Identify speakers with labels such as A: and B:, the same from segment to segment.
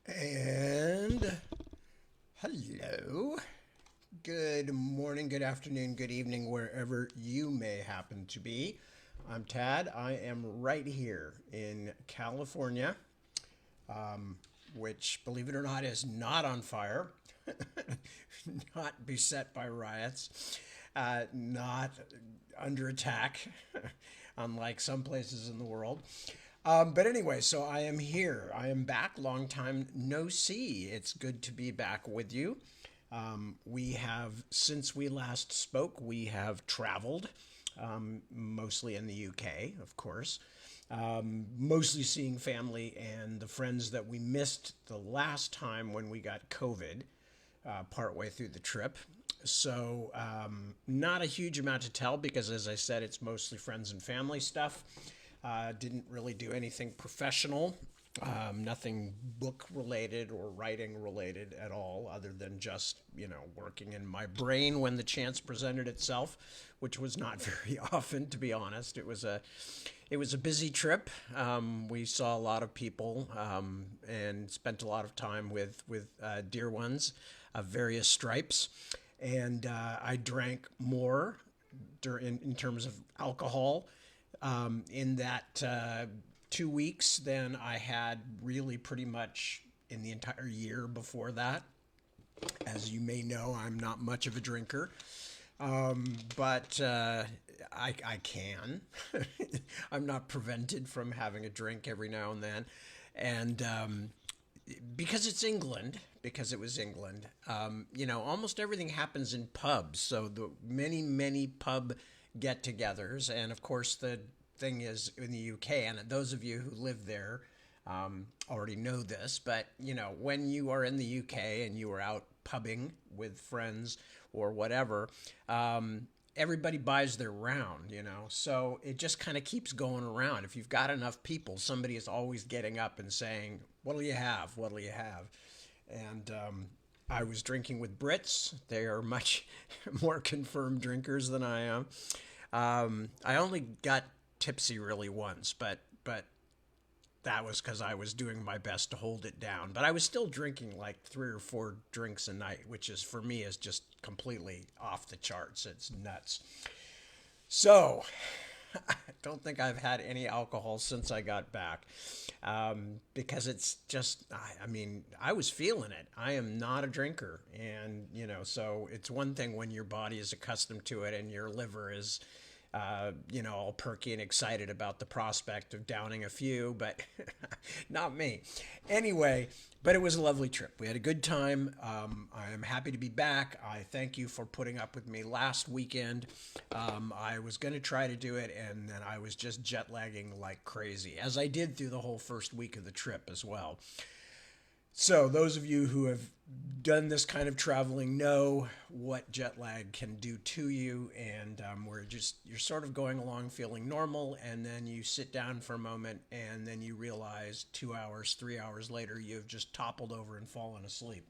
A: And hello. Good morning, good afternoon, good evening, wherever you may happen to be. I'm Tad. I am right here in California, which, believe it or not, is not on fire, not beset by riots, not under attack, unlike some places in the world. But anyway, so I am here. I am back. Long time no see. It's good to be back with you. We have, since we last spoke, we have traveled, mostly in the UK, of course, mostly seeing family and the friends that we missed the last time when we got COVID, partway through the trip. So, not a huge amount to tell because, as I said, it's mostly friends and family stuff. Didn't really do anything professional, nothing book related or writing related at all, other than just, working in my brain when the chance presented itself, which was not very often, to be honest. It was a busy trip. We saw a lot of people, and spent a lot of time with dear ones of various stripes. And I drank more in terms of alcohol, in that 2 weeks than I had really pretty much in the entire year before that. As you may know, I'm not much of a drinker, but I can. I'm not prevented from having a drink every now and then. And because it's England, because it was England, almost everything happens in pubs. So the many, many pub get togethers. And of course, the thing is in the UK, and those of you who live there already know this, but when you are in the UK and you are out pubbing with friends or whatever, everybody buys their round, so it just kind of keeps going around. If you've got enough people, somebody is always getting up and saying, "What'll you have? What'll you have?" And I was drinking with Brits. They are much more confirmed drinkers than I am. I only got tipsy really once, but that was because I was doing my best to hold it down. But I was still drinking like 3 or 4 drinks a night, which is for me is just completely off the charts. It's nuts. So I don't think I've had any alcohol since I got back, because it's just, I mean, I was feeling it. I am not a drinker. And, so it's one thing when your body is accustomed to it and your liver is, all perky and excited about the prospect of downing a few, but not me. Anyway, but it was a lovely trip. We had a good time. I am happy to be back. I thank you for putting up with me last weekend. I was going to try to do it, and then I was just jet lagging like crazy, as I did through the whole first week of the trip as well. So, those of you who have done this kind of traveling know what jet lag can do to you, and you're sort of going along feeling normal, and then you sit down for a moment, and then you realize 2 hours, 3 hours later, you've just toppled over and fallen asleep.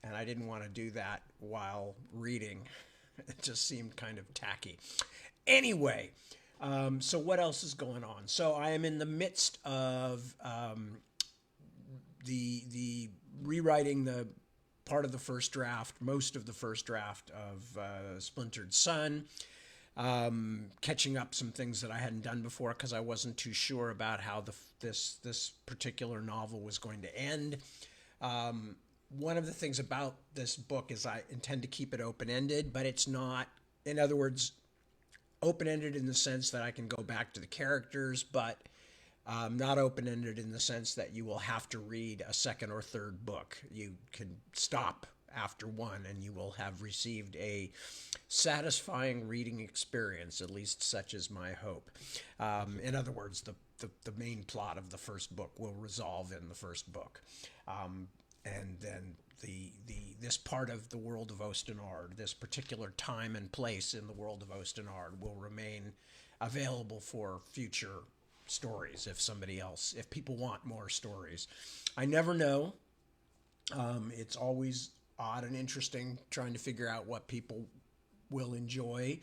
A: And I didn't want to do that while reading. It just seemed kind of tacky. Anyway, so what else is going on? So I am in the midst of the rewriting the part of the first draft, most of the first draft of Splintered Sun, catching up some things that I hadn't done before because I wasn't too sure about how this particular novel was going to end. One of the things about this book is I intend to keep it open ended, but it's not. In other words, open ended in the sense that I can go back to the characters, but not open ended in the sense that you will have to read a second or third book. You can stop after one and you will have received a satisfying reading experience, at least such is my hope. In other words, the main plot of the first book will resolve in the first book. And then this part of the world of Ostenard, this particular time and place in the world of Ostenard, will remain available for future stories if people want more stories. I never know. It's always odd and interesting trying to figure out what people will enjoy.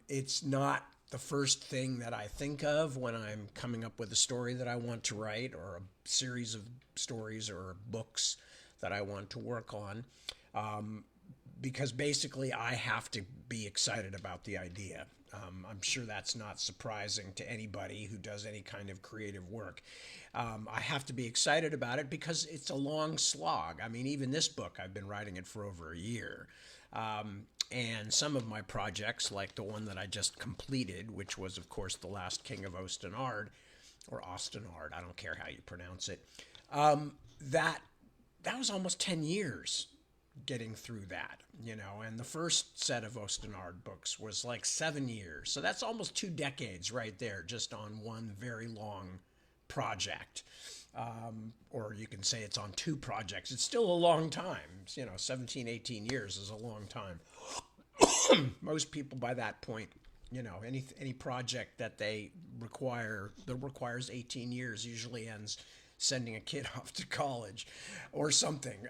A: It's not the first thing that I think of when I'm coming up with a story that I want to write, or a series of stories or books that I want to work on. Because basically I have to be excited about the idea. I'm sure that's not surprising to anybody who does any kind of creative work. I have to be excited about it because it's a long slog. I mean, even this book, I've been writing it for over a year. And some of my projects, like the one that I just completed, which was, of course, The Last King of Ostenard, or Ostenard, I don't care how you pronounce it, that that was almost 10 years getting through that, and the first set of Ostenard books was like 7 years. So that's almost 2 decades right there, just on one very long project. Or you can say it's on two projects. It's still a long time. 17, 18 years is a long time. Most people by that point, any project that requires 18 years usually ends sending a kid off to college or something.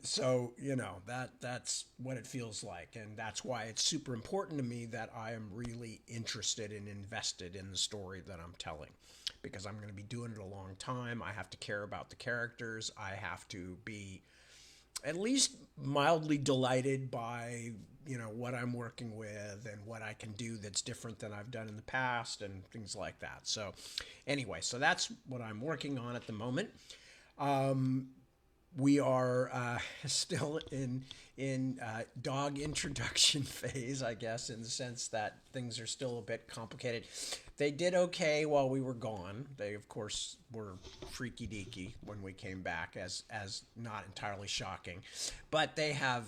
A: So that's what it feels like, and that's why it's super important to me that I am really interested and invested in the story that I'm telling, because I'm going to be doing it a long time. I have to care about the characters. I have to be at least mildly delighted by what I'm working with and what I can do that's different than I've done in the past and things like that. So anyway, so that's what I'm working on at the moment. We are still in dog introduction phase, I guess, in the sense that things are still a bit complicated. They did okay while we were gone. They, of course, were freaky deaky when we came back, as not entirely shocking, but they have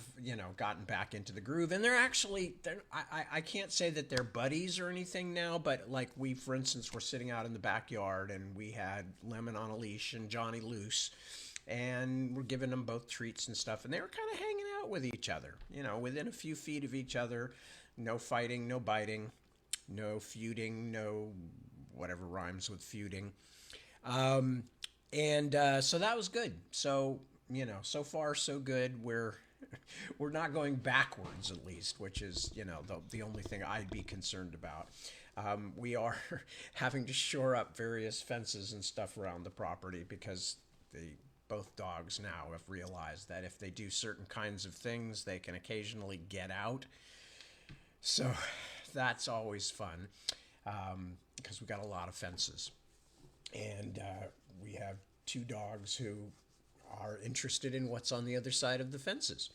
A: gotten back into the groove, and I can't say that they're buddies or anything now, but like we, for instance, were sitting out in the backyard and we had Lemon on a leash and Johnny loose, and we're giving them both treats and stuff, and they were kind of hanging out with each other, within a few feet of each other. No fighting, no biting, no feuding, no whatever rhymes with feuding. And so that was good. So, so far so good. We're not going backwards, at least, which is, the only thing I'd be concerned about. We are having to shore up various fences and stuff around the property because both dogs now have realized that if they do certain kinds of things, they can occasionally get out. So that's always fun, because we got a lot of fences. And we have two dogs who are interested in what's on the other side of the fences.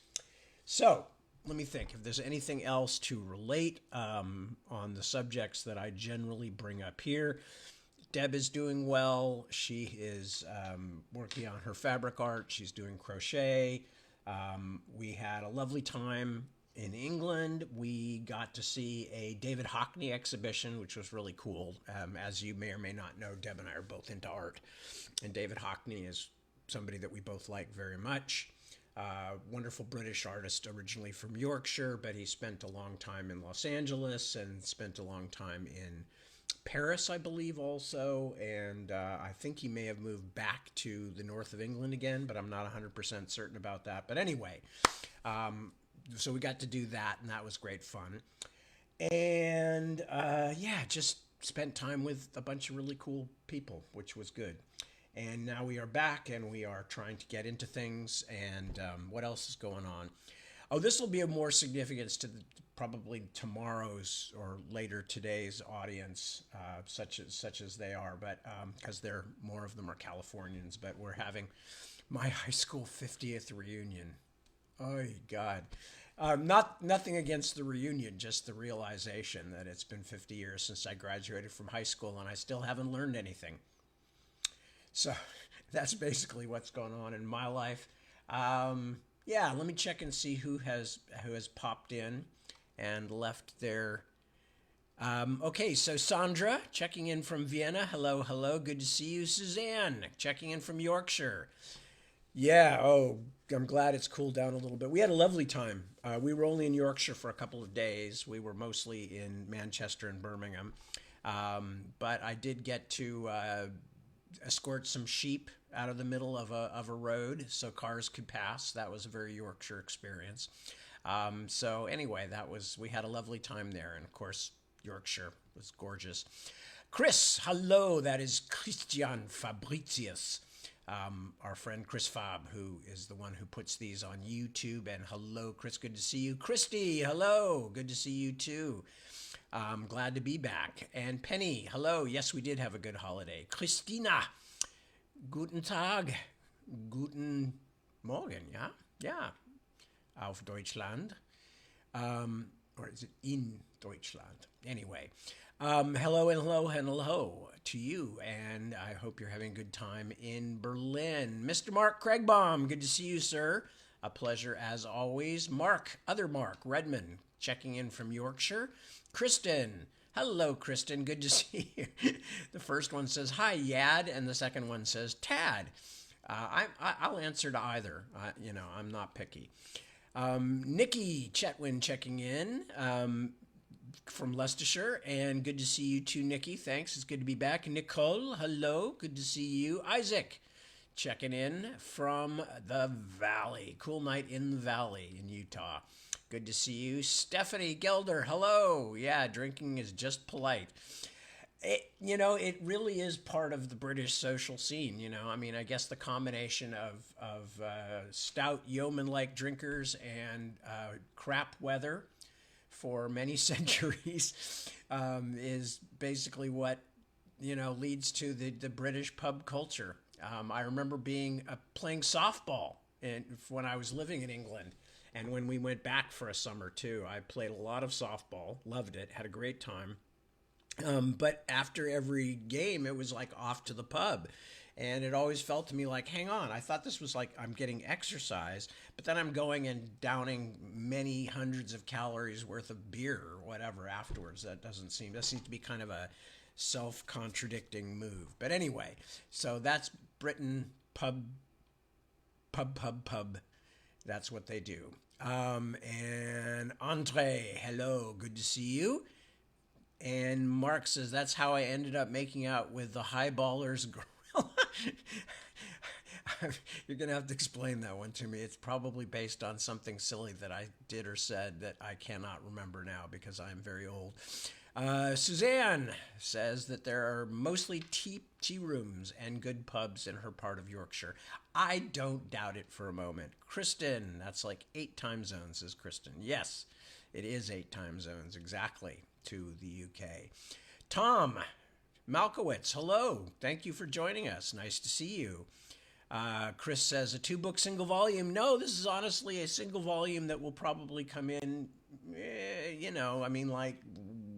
A: So let me think if there's anything else to relate on the subjects that I generally bring up here. Deb is doing well. She is working on her fabric art. She's doing crochet. We had a lovely time in England. We got to see a David Hockney exhibition, which was really cool. As you may or may not know, Deb and I are both into art, and David Hockney is somebody that we both like very much. Wonderful British artist, originally from Yorkshire, but he spent a long time in Los Angeles and spent a long time in Paris, I believe, also, and I think he may have moved back to the north of England again, but I'm not 100% certain about that. But anyway, so we got to do that, and that was great fun. And just spent time with a bunch of really cool people, which was good. And now we are back, and we are trying to get into things. And what else is going on? Oh, this will be of more significance to probably tomorrow's or later today's audience, such as they are, but because more of them are Californians. But we're having my high school 50th reunion. Oh God. Nothing against the reunion, just the realization that it's been 50 years since I graduated from high school and I still haven't learned anything. So that's basically what's going on in my life. Let me check and see who has popped in and left their. Okay, so Sandra checking in from Vienna. Hello. Good to see you. Suzanne checking in from Yorkshire. Yeah, I'm glad it's cooled down a little bit. We had a lovely time. We were only in Yorkshire for a couple of days. We were mostly in Manchester and Birmingham. But I did get to escort some sheep out of the middle of a road so cars could pass. That was a very Yorkshire experience. So anyway, we had a lovely time there. And of course, Yorkshire. It was gorgeous. Chris, hello. That is Christian Fabricius. Our friend Chris Fab, who is the one who puts these on YouTube. And hello, Chris. Good to see you. Christy, hello. Good to see you too. Glad to be back. And Penny, hello. Yes, we did have a good holiday. Christina, guten Tag. Guten Morgen, ja? Ja. Auf Deutschland. Or is it in Deutschland? Anyway, hello and hello and hello to you, and I hope you're having a good time in Berlin. Mr. Mark Craigbaum, good to see you, sir. A pleasure as always. Mark, other Mark, Redmond, checking in from Yorkshire. Kristen, hello, Kristen, good to see you. The first one says, hi, Yad, and the second one says, Tad. I'll answer to either. I'm not picky. Nikki Chetwin checking in from Leicestershire, and good to see you too, Nikki. Thanks. It's good to be back. Nicole, hello. Good to see you. Isaac checking in from the Valley. Cool night in the Valley in Utah. Good to see you. Stephanie Gelder, hello. Yeah, drinking is just polite. It really is part of the British social scene. I guess the combination of stout yeoman-like drinkers and crap weather for many centuries is basically what leads to the British pub culture. I remember playing softball when I was living in England, and when we went back for a summer too, I played a lot of softball, loved it, had a great time. But after every game, it was like off to the pub. And it always felt to me like, hang on, I thought this was like I'm getting exercise, but then I'm going and downing many hundreds of calories worth of beer or whatever afterwards. That seems to be kind of a self-contradicting move. But anyway, so that's Britain, pub. That's what they do. And Andre, hello, good to see you. And Mark says, that's how I ended up making out with the highballers gorilla. You're going to have to explain that one to me. It's probably based on something silly that I did or said that I cannot remember now because I'm very old. Suzanne says that there are mostly tea rooms and good pubs in her part of Yorkshire. I don't doubt it for a moment. Kristen, that's like 8 time zones, says Kristen. Yes, it is 8 time zones, exactly, to the UK. Tom Malkowitz, hello. Thank you for joining us. Nice to see you. Chris says, a 2-book single volume. No, this is honestly a single volume that will probably come in, like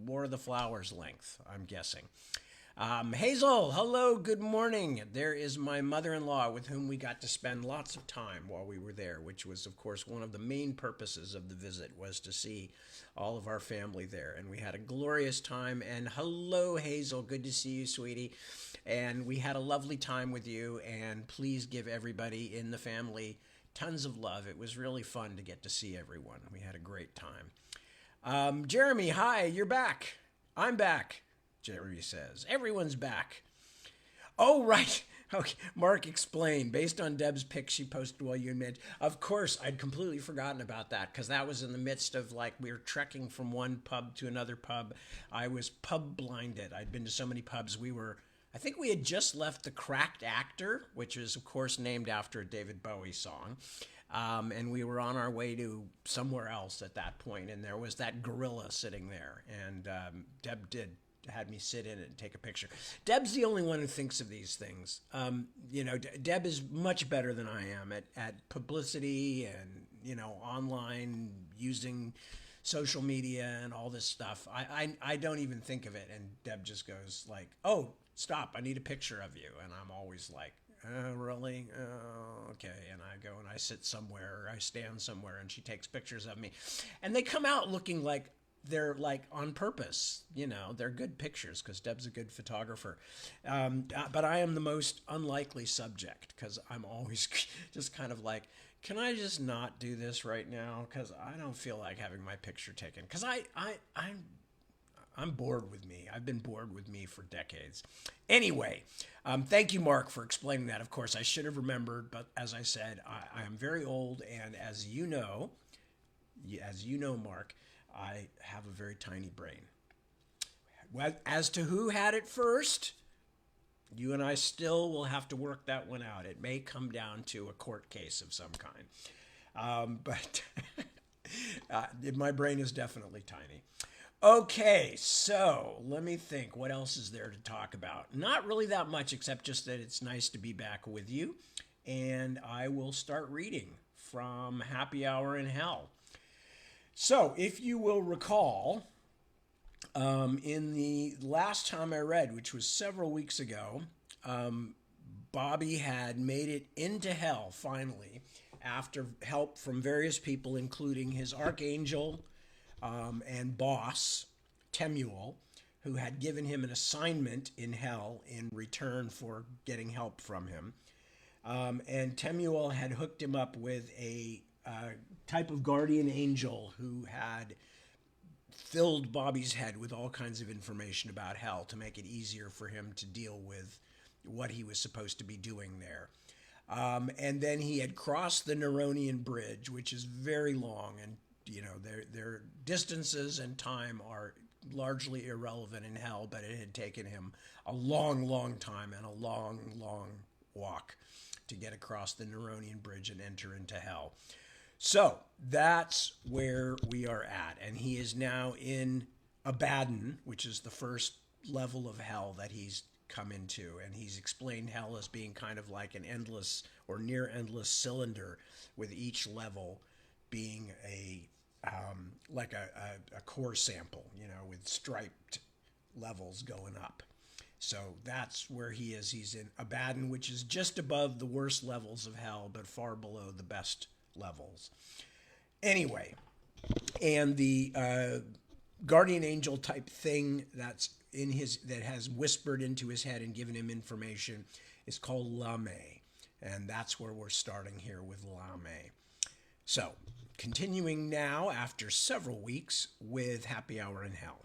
A: War of the Flowers length, I'm guessing. Hazel, hello, good morning. There is my mother-in-law with whom we got to spend lots of time while we were there, which was, of course, one of the main purposes of the visit was to see all of our family there. And we had a glorious time. And hello, Hazel, good to see you, sweetie. And we had a lovely time with you. And please give everybody in the family tons of love. It was really fun to get to see everyone. We had a great time. Jeremy, hi, you're back. I'm back. Jeremy says, everyone's back. Oh, right. Okay. Mark explained. Based on Deb's pic she posted while you met. Of course, I'd completely forgotten about that because that was in the midst of we were trekking from one pub to another pub. I was pub blinded. I'd been to so many pubs. I think we had just left the Cracked Actor, which is, of course, named after a David Bowie song. And we were on our way to somewhere else at that point. And there was that gorilla sitting there. And Deb had me sit in it and take a picture. Deb's the only one who thinks of these things. Deb is much better than I am at publicity and, online using social media and all this stuff. I don't even think of it. And Deb just goes like, oh, stop. I need a picture of you. And I'm always like, oh, really? Oh, okay. And I go and I sit somewhere or I stand somewhere and she takes pictures of me. And they come out looking like they're on purpose, they're good pictures because Deb's a good photographer. But I am the most unlikely subject because I'm always just kind of like, can I just not do this right now? Because I don't feel like having my picture taken. Because I'm bored with me. I've been bored with me for decades. Anyway, thank you, Mark, for explaining that. Of course, I should have remembered, but as I said, I am very old, and as you know, Mark, I have a very tiny brain. As to who had it first, you and I still will have to work that one out. It may come down to a court case of some kind. But my brain is definitely tiny. Okay, so let me think. What else is there to talk about? Not really that much, except just that it's nice to be back with you. And I will start reading from Happy Hour in Hell. So, if you will recall, in the last time I read, which was several weeks ago, Bobby had made it into hell finally after help from various people, including his archangel and boss, Temuel, who had given him an assignment in hell in return for getting help from him. And Temuel had hooked him up with a type of guardian angel who had filled Bobby's head with all kinds of information about hell to make it easier for him to deal with what he was supposed to be doing there. And then he had crossed the Neronian Bridge, which is very long, and their distances and time are largely irrelevant in hell, but it had taken him a long, long time and a long, long walk to get across the Neronian Bridge and enter into hell. So that's where we are at. And he is now in Abaddon, which is the first level of hell that he's come into. And he's explained hell as being kind of like an endless or near endless cylinder, with each level being like a core sample, with striped levels going up. So that's where he is. He's in Abaddon, which is just above the worst levels of hell, but far below the best levels. Anyway, and the guardian angel type thing that has whispered into his head and given him information is called Lame, and that's where we're starting here with Lame. So, continuing now after several weeks with Happy Hour in Hell.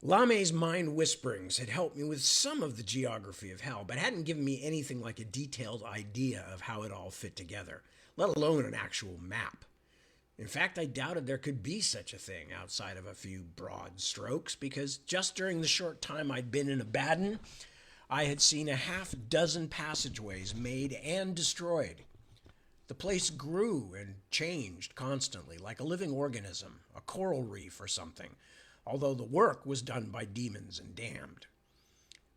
A: Lame's mind whisperings had helped me with some of the geography of hell, but hadn't given me anything like a detailed idea of how it all fit together, let alone an actual map. In fact, I doubted there could be such a thing outside of a few broad strokes, because just during the short time I'd been in Abaddon, I had seen a half dozen passageways made and destroyed. The place grew and changed constantly, like a living organism, a coral reef or something, although the work was done by demons and damned.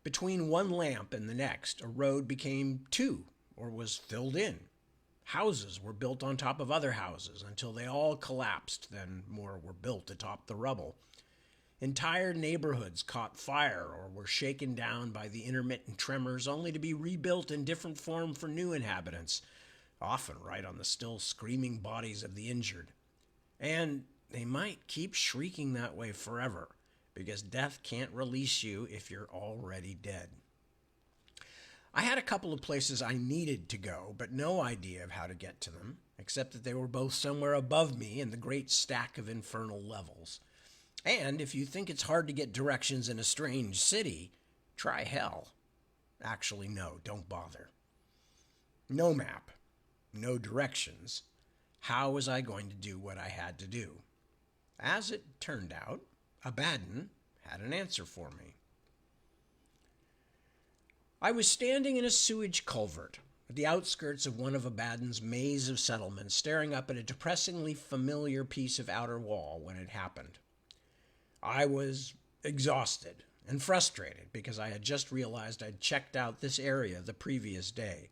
A: Between one lamp and the next, a road became two, or was filled in. Houses were built on top of other houses until they all collapsed, then more were built atop the rubble. Entire neighborhoods caught fire or were shaken down by the intermittent tremors, only to be rebuilt in different form for new inhabitants, often right on the still screaming bodies of the injured. And they might keep shrieking that way forever, because death can't release you if you're already dead. I had a couple of places I needed to go, but no idea of how to get to them, except that they were both somewhere above me in the great stack of infernal levels. And if you think it's hard to get directions in a strange city, try hell. Actually, no, don't bother. No map, no directions. How was I going to do what I had to do? As it turned out, Abaddon had an answer for me. I was standing in a sewage culvert at the outskirts of one of Abaddon's maze of settlements, staring up at a depressingly familiar piece of outer wall when it happened. I was exhausted and frustrated because I had just realized I'd checked out this area the previous day.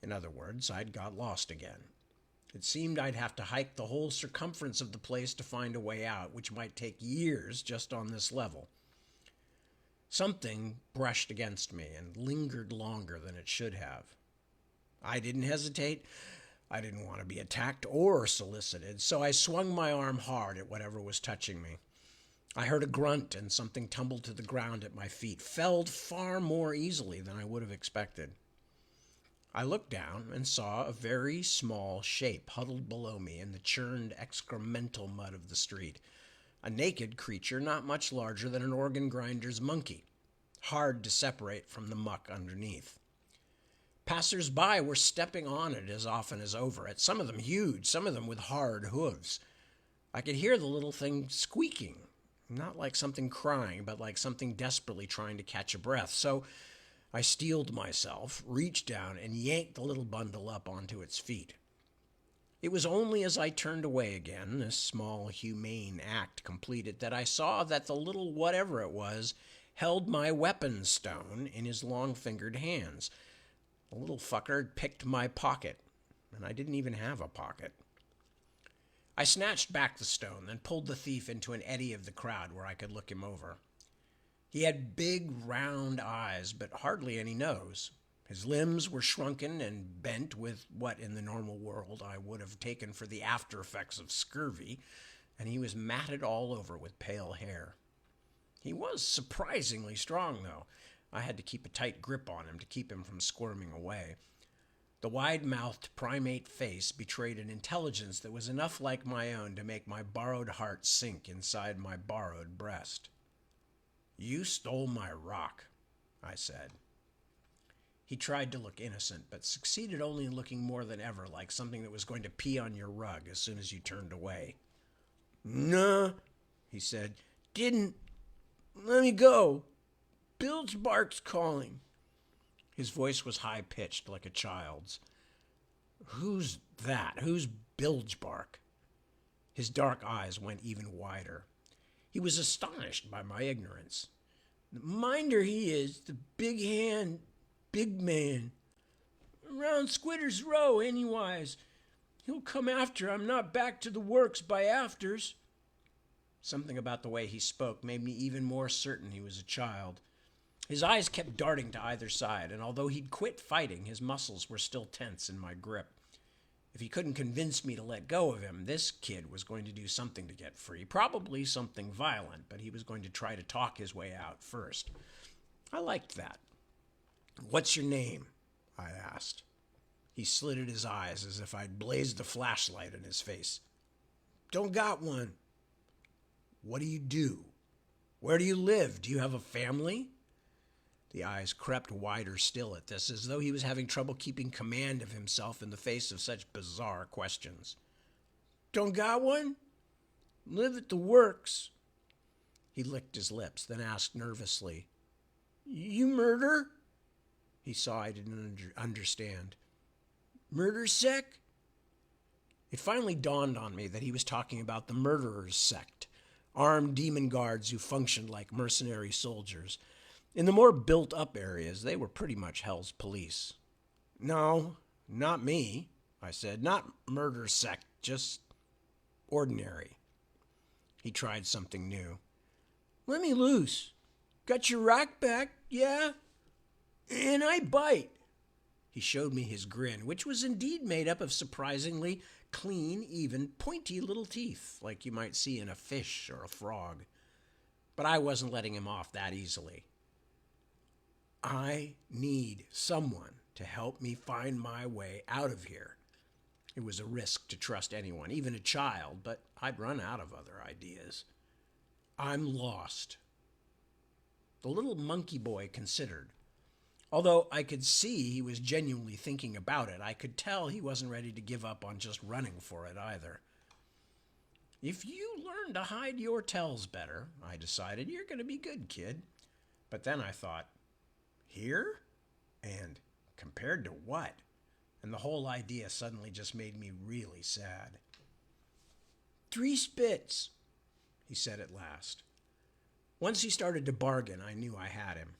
A: In other words, I'd got lost again. It seemed I'd have to hike the whole circumference of the place to find a way out, which might take years just on this level. Something brushed against me and lingered longer than it should have. I didn't hesitate. I didn't want to be attacked or solicited, so I swung my arm hard at whatever was touching me. I heard a grunt and something tumbled to the ground at my feet, felled far more easily than I would have expected. I looked down and saw a very small shape huddled below me in the churned excremental mud of the street. A naked creature not much larger than an organ grinder's monkey, hard to separate from the muck underneath. Passers-by were stepping on it as often as over it, some of them huge, some of them with hard hooves. I could hear the little thing squeaking, Not like something crying, but like something desperately trying to catch a breath. So I steeled myself, reached down, and yanked the little bundle up onto its feet. It was only as I turned away again, this small humane act completed, that I saw that the little whatever it was held my weapon stone in his long-fingered hands. The little fucker had picked my pocket, and I didn't even have a pocket. I snatched back the stone, then pulled the thief into an eddy of the crowd where I could look him over. He had big, round eyes, but hardly any nose. His limbs were shrunken and bent with what in the normal world I would have taken for the after effects of scurvy, and he was matted all over with pale hair. He was surprisingly strong, though. I had to keep a tight grip on him to keep him from squirming away. The wide-mouthed primate face betrayed an intelligence that was enough like my own to make my borrowed heart sink inside my borrowed breast. "You stole my rock," I said. He tried to look innocent, but succeeded only in looking more than ever like something that was going to pee on your rug as soon as you turned away. "Nah," he said. "Didn't. Let me go. Bilgebark's calling." His voice was high-pitched, like a child's. "Who's that? Who's Bilgebark?" His dark eyes went even wider. He was astonished by my ignorance. "The minder he is, the big hand, big man. Around Squitter's Row, anywise. He'll come after I'm not back to the works by afters." Something about the way he spoke made me even more certain he was a child. His eyes kept darting to either side, and although he'd quit fighting, his muscles were still tense in my grip. If he couldn't convince me to let go of him, this kid was going to do something to get free, probably something violent, but he was going to try to talk his way out first. I liked that. "What's your name?" I asked. He slitted his eyes as if I'd blazed a flashlight in his face. "Don't got one." "What do you do? Where do you live? Do you have a family?" The eyes crept wider still at this, as though he was having trouble keeping command of himself in the face of such bizarre questions. "Don't got one? Live at the works." He licked his lips, then asked nervously, "You murder?" He saw I didn't understand. "Murder sect?" It finally dawned on me that he was talking about the murderers sect, armed demon guards who functioned like mercenary soldiers. In the more built-up areas, they were pretty much hell's police. "No, not me," I said. "Not murder sect, just ordinary." He tried something new. "Let me loose. Got your rock back, yeah? And I bite." He showed me his grin, which was indeed made up of surprisingly clean, even, pointy little teeth, like you might see in a fish or a frog. But I wasn't letting him off that easily. "I need someone to help me find my way out of here." It was a risk to trust anyone, even a child, but I'd run out of other ideas. "I'm lost." The little monkey boy considered. Although I could see he was genuinely thinking about it, I could tell he wasn't ready to give up on just running for it either. "If you learn to hide your tells better," I decided, "you're going to be good, kid." But then I thought, here? And compared to what? And the whole idea suddenly just made me really sad. "3 spits," he said at last. Once he started to bargain, I knew I had him.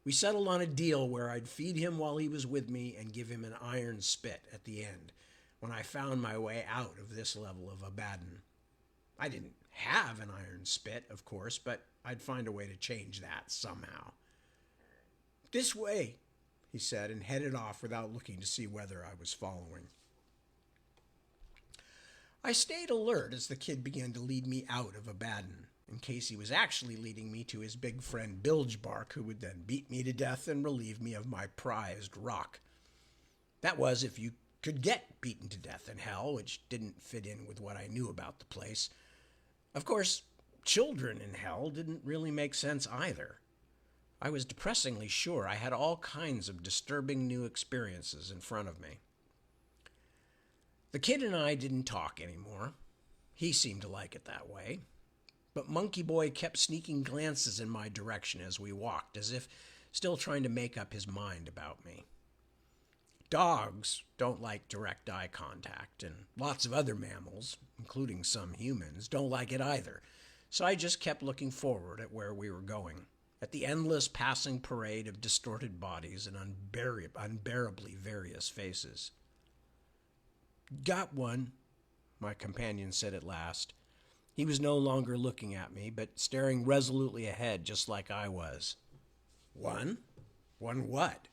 A: We settled on a deal where I'd feed him while he was with me and give him an iron spit at the end, when I found my way out of this level of Abaddon. I didn't have an iron spit, of course, but I'd find a way to change that somehow. "This way," he said, and headed off without looking to see whether I was following. I stayed alert as the kid began to lead me out of Abaddon, in case he was actually leading me to his big friend Bilgebark, who would then beat me to death and relieve me of my prized rock. That was, if you could get beaten to death in hell, which didn't fit in with what I knew about the place. Of course, children in hell didn't really make sense either. I was depressingly sure I had all kinds of disturbing new experiences in front of me. The kid and I didn't talk anymore. He seemed to like it that way. But Monkey Boy kept sneaking glances in my direction as we walked, as if still trying to make up his mind about me. Dogs don't like direct eye contact, and lots of other mammals, including some humans, don't like it either. So I just kept looking forward at where we were going, at the endless passing parade of distorted bodies and unbearably various faces. "Got one," my companion said at last. He was no longer looking at me, but staring resolutely ahead, just like I was. "One? One what?"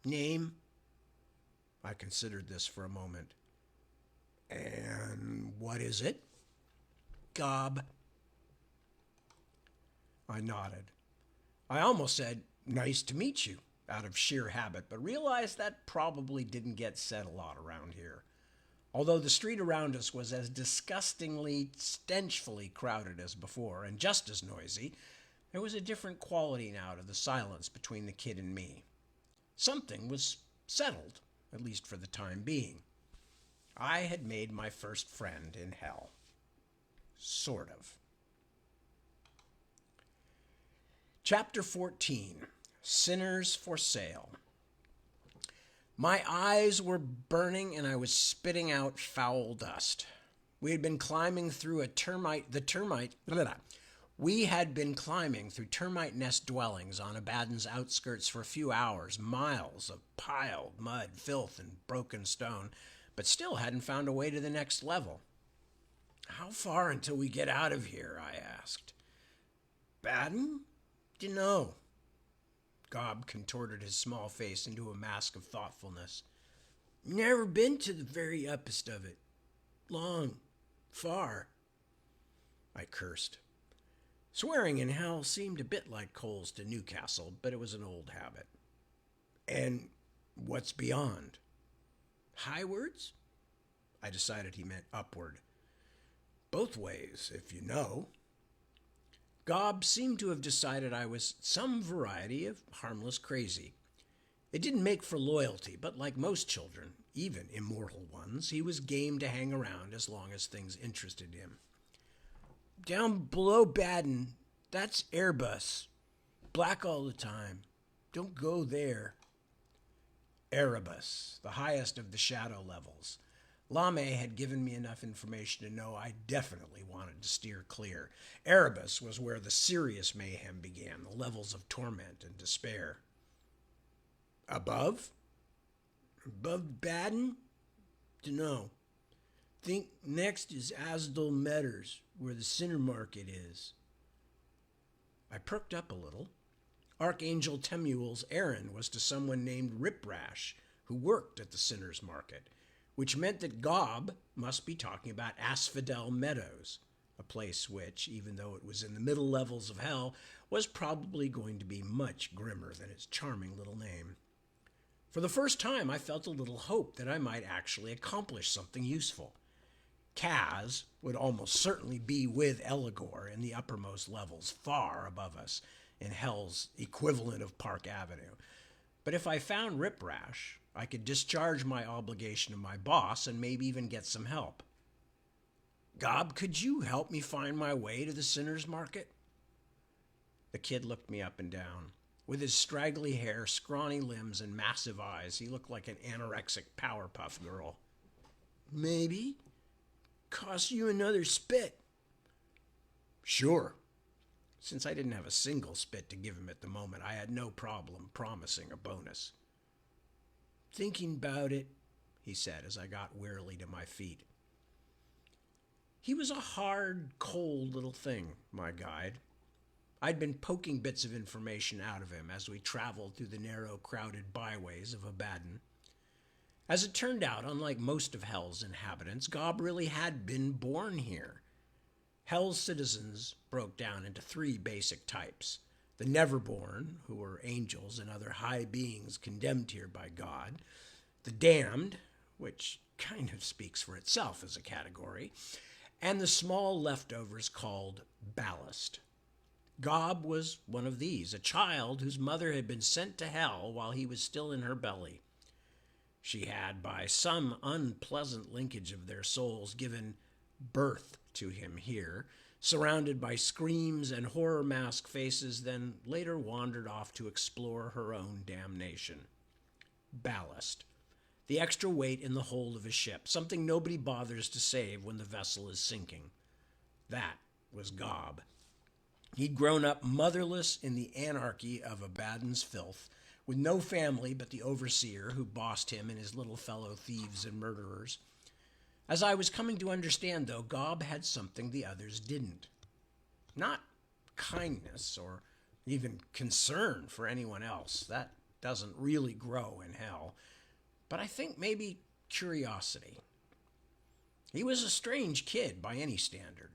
A: "Name?" I considered this for a moment. "And what is it?" "Gob." I nodded. I almost said, "Nice to meet you," out of sheer habit, but realized that probably didn't get said a lot around here. Although the street around us was as disgustingly, stenchfully crowded as before, and just as noisy, there was a different quality now to the silence between the kid and me. Something was settled, at least for the time being. I had made my first friend in hell. Sort of. Chapter 14. Sinners for Sale. My eyes were burning and I was spitting out foul dust. We had been climbing through termite nest dwellings on Abaddon's outskirts for a few hours, miles of piled mud, filth, and broken stone, but still hadn't found a way to the next level. "How far until we get out of here?" I asked. "Abaddon? Dunno." Gob contorted his small face into a mask of thoughtfulness. "Never been to the very uppest of it. Long. Far." I cursed. Swearing in hell seemed a bit like coals to Newcastle, but it was an old habit. "And what's beyond?" "Highwards?" I decided he meant upward. "Both ways, if you know." Gob seemed to have decided I was some variety of harmless crazy. It didn't make for loyalty, but like most children, even immortal ones, he was game to hang around as long as things interested him. "Down below Baden, that's Airbus. Black all the time. Don't go there." Erebus, the highest of the shadow levels. Lame had given me enough information to know I definitely wanted to steer clear. Erebus was where the serious mayhem began, the levels of torment and despair. "Above?" "Above Baden? Dunno. Think next is Asdol Metters, where the Sinner Market is." I perked up a little. Archangel Temuel's errand was to someone named Riprash, who worked at the Sinner's Market, which meant that Gob must be talking about Asphodel Meadows, a place which, even though it was in the middle levels of hell, was probably going to be much grimmer than its charming little name. For the first time, I felt a little hope that I might actually accomplish something useful. Kaz would almost certainly be with Eligor in the uppermost levels, far above us, in hell's equivalent of Park Avenue. But if I found Riprash, I could discharge my obligation to my boss and maybe even get some help. "Gob, could you help me find my way to the Sinner's Market?" The kid looked me up and down. With his straggly hair, scrawny limbs, and massive eyes, he looked like an anorexic Powerpuff Girl. "Maybe. Cost you another spit." "Sure." Since I didn't have a single spit to give him at the moment, I had no problem promising a bonus. "Thinking about it," he said as I got wearily to my feet. He was a hard, cold little thing, my guide. I'd been poking bits of information out of him as we traveled through the narrow, crowded byways of Abaddon. As it turned out, unlike most of Hell's inhabitants, Gob really had been born here. Hell's citizens broke down into three basic types: the Neverborn, who were angels and other high beings condemned here by God; the Damned, which kind of speaks for itself as a category; and the small leftovers called Ballast. Gob was one of these, a child whose mother had been sent to hell while he was still in her belly. She had, by some unpleasant linkage of their souls, given birth to him here, surrounded by screams and horror mask faces, then later wandered off to explore her own damnation. Ballast. The extra weight in the hold of a ship, something nobody bothers to save when the vessel is sinking. That was Gob. He'd grown up motherless in the anarchy of Abaddon's filth, with no family but the overseer who bossed him and his little fellow thieves and murderers. As I was coming to understand, though, Gob had something the others didn't. Not kindness or even concern for anyone else. That doesn't really grow in hell. But I think maybe curiosity. He was a strange kid by any standard.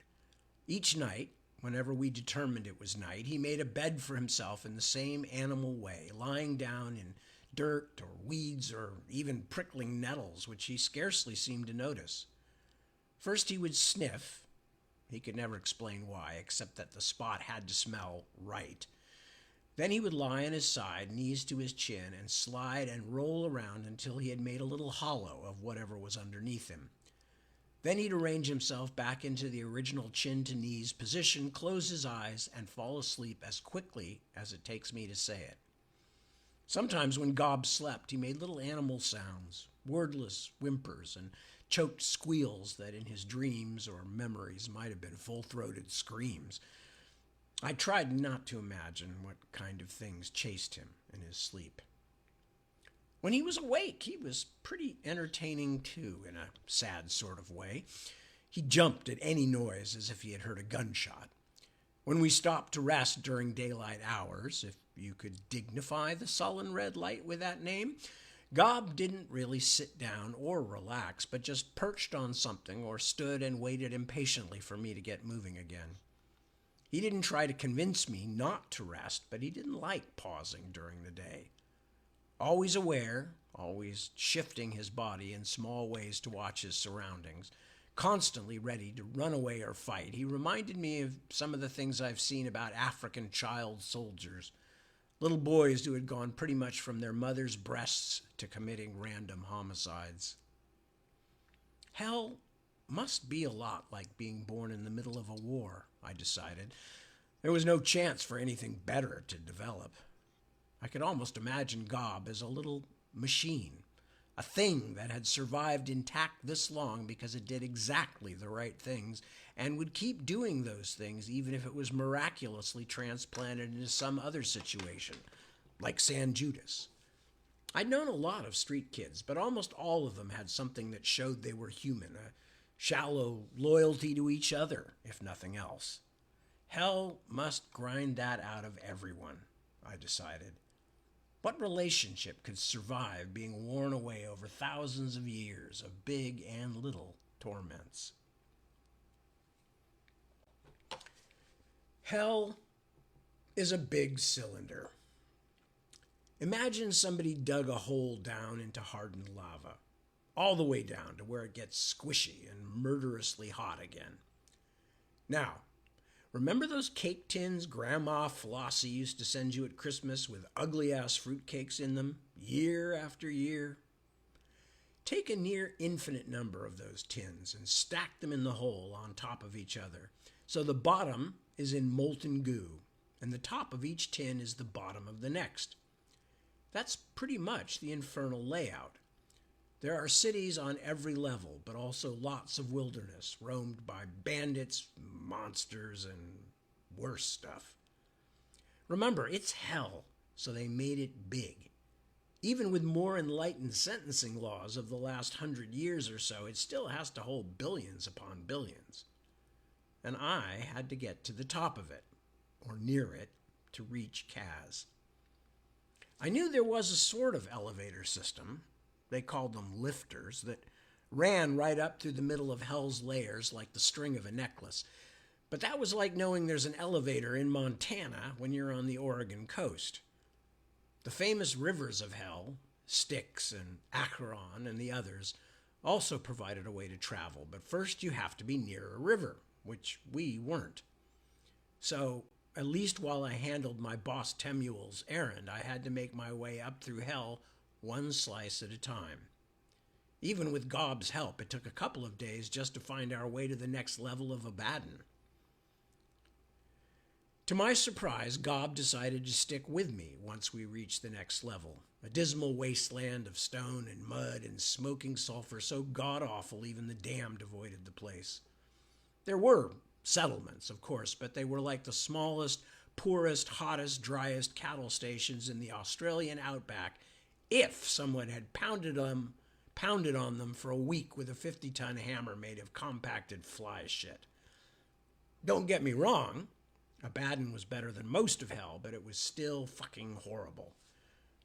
A: Each night, whenever we determined it was night, he made a bed for himself in the same animal way, lying down in dirt or weeds or even prickling nettles, which he scarcely seemed to notice. First he would sniff. He could never explain why, except that the spot had to smell right. Then he would lie on his side, knees to his chin, and slide and roll around until he had made a little hollow of whatever was underneath him. Then he'd arrange himself back into the original chin-to-knees position, close his eyes, and fall asleep as quickly as it takes me to say it. Sometimes when Gob slept, he made little animal sounds, wordless whimpers, and choked squeals that in his dreams or memories might have been full-throated screams. I tried not to imagine what kind of things chased him in his sleep. When he was awake, he was pretty entertaining too, in a sad sort of way. He jumped at any noise as if he had heard a gunshot. When we stopped to rest during daylight hours, if you could dignify the sullen red light with that name, Gob didn't really sit down or relax, but just perched on something or stood and waited impatiently for me to get moving again. He didn't try to convince me not to rest, but he didn't like pausing during the day. Always aware, always shifting his body in small ways to watch his surroundings, constantly ready to run away or fight, he reminded me of some of the things I've seen about African child soldiers, little boys who had gone pretty much from their mother's breasts to committing random homicides. Hell must be a lot like being born in the middle of a war, I decided. There was no chance for anything better to develop. I could almost imagine Gob as a little machine, a thing that had survived intact this long because it did exactly the right things and would keep doing those things even if it was miraculously transplanted into some other situation, like San Judas. I'd known a lot of street kids, but almost all of them had something that showed they were human, a shallow loyalty to each other, if nothing else. Hell must grind that out of everyone, I decided. What relationship could survive being worn away over thousands of years of big and little torments? Hell is a big cylinder. Imagine somebody dug a hole down into hardened lava, all the way down to where it gets squishy and murderously hot again. Now, remember those cake tins Grandma Flossie used to send you at Christmas with ugly-ass fruitcakes in them, year after year? Take a near infinite number of those tins and stack them in the hole on top of each other, so the bottom is in molten goo, and the top of each tin is the bottom of the next. That's pretty much the infernal layout. There are cities on every level, but also lots of wilderness, roamed by bandits, monsters, and worse stuff. Remember, it's hell, so they made it big. Even with more enlightened sentencing laws of the last 100 years or so, it still has to hold billions upon billions. And I had to get to the top of it, or near it, to reach Kaz. I knew there was a sort of elevator system, they called them lifters, that ran right up through the middle of hell's layers like the string of a necklace. But that was like knowing there's an elevator in Montana when you're on the Oregon coast. The famous rivers of hell, Styx and Acheron and the others, also provided a way to travel, but first you have to be near a river, which we weren't. So, at least while I handled my boss Temuel's errand, I had to make my way up through hell one slice at a time. Even with Gob's help, it took a couple of days just to find our way to the next level of Abaddon. To my surprise, Gob decided to stick with me once we reached the next level. A dismal wasteland of stone and mud and smoking sulfur so god-awful even the damned avoided the place. There were settlements, of course, but they were like the smallest, poorest, hottest, driest cattle stations in the Australian outback if someone had pounded on them for a week with a 50-ton hammer made of compacted fly shit. Don't get me wrong, Abaddon was better than most of hell, but it was still fucking horrible.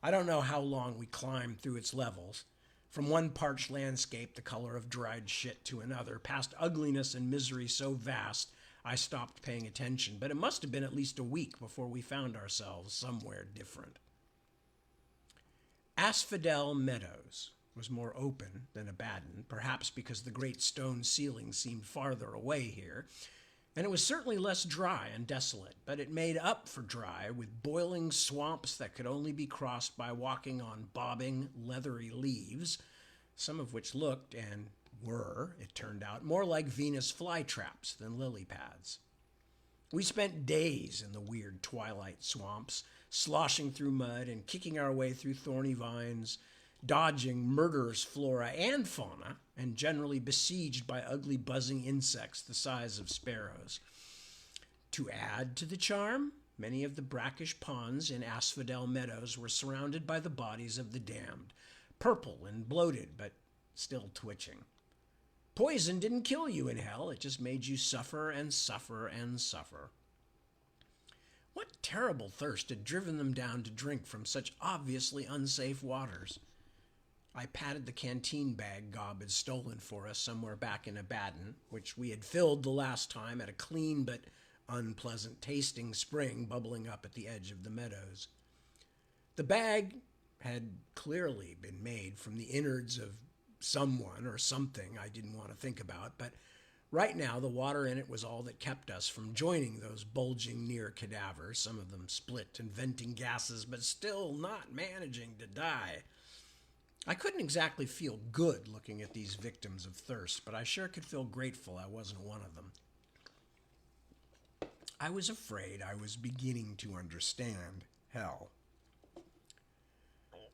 A: I don't know how long we climbed through its levels, from one parched landscape the color of dried shit to another, past ugliness and misery so vast I stopped paying attention, but it must have been at least a week before we found ourselves somewhere different. Asphodel Meadows was more open than Abaddon, perhaps because the great stone ceiling seemed farther away here, and it was certainly less dry and desolate, but it made up for dry with boiling swamps that could only be crossed by walking on bobbing, leathery leaves, some of which looked and were, it turned out, more like Venus flytraps than lily pads. We spent days in the weird twilight swamps, sloshing through mud and kicking our way through thorny vines, dodging murderous flora and fauna, and generally besieged by ugly buzzing insects the size of sparrows. To add to the charm, many of the brackish ponds in Asphodel Meadows were surrounded by the bodies of the damned, purple and bloated, but still twitching. Poison didn't kill you in hell, it just made you suffer and suffer and suffer. What terrible thirst had driven them down to drink from such obviously unsafe waters? I patted the canteen bag Gob had stolen for us somewhere back in Abaddon, which we had filled the last time at a clean but unpleasant tasting spring bubbling up at the edge of the meadows. The bag had clearly been made from the innards of someone or something I didn't want to think about, but right now the water in it was all that kept us from joining those bulging near cadavers, some of them split and venting gases, but still not managing to die. I couldn't exactly feel good looking at these victims of thirst, but I sure could feel grateful I wasn't one of them. I was afraid I was beginning to understand hell.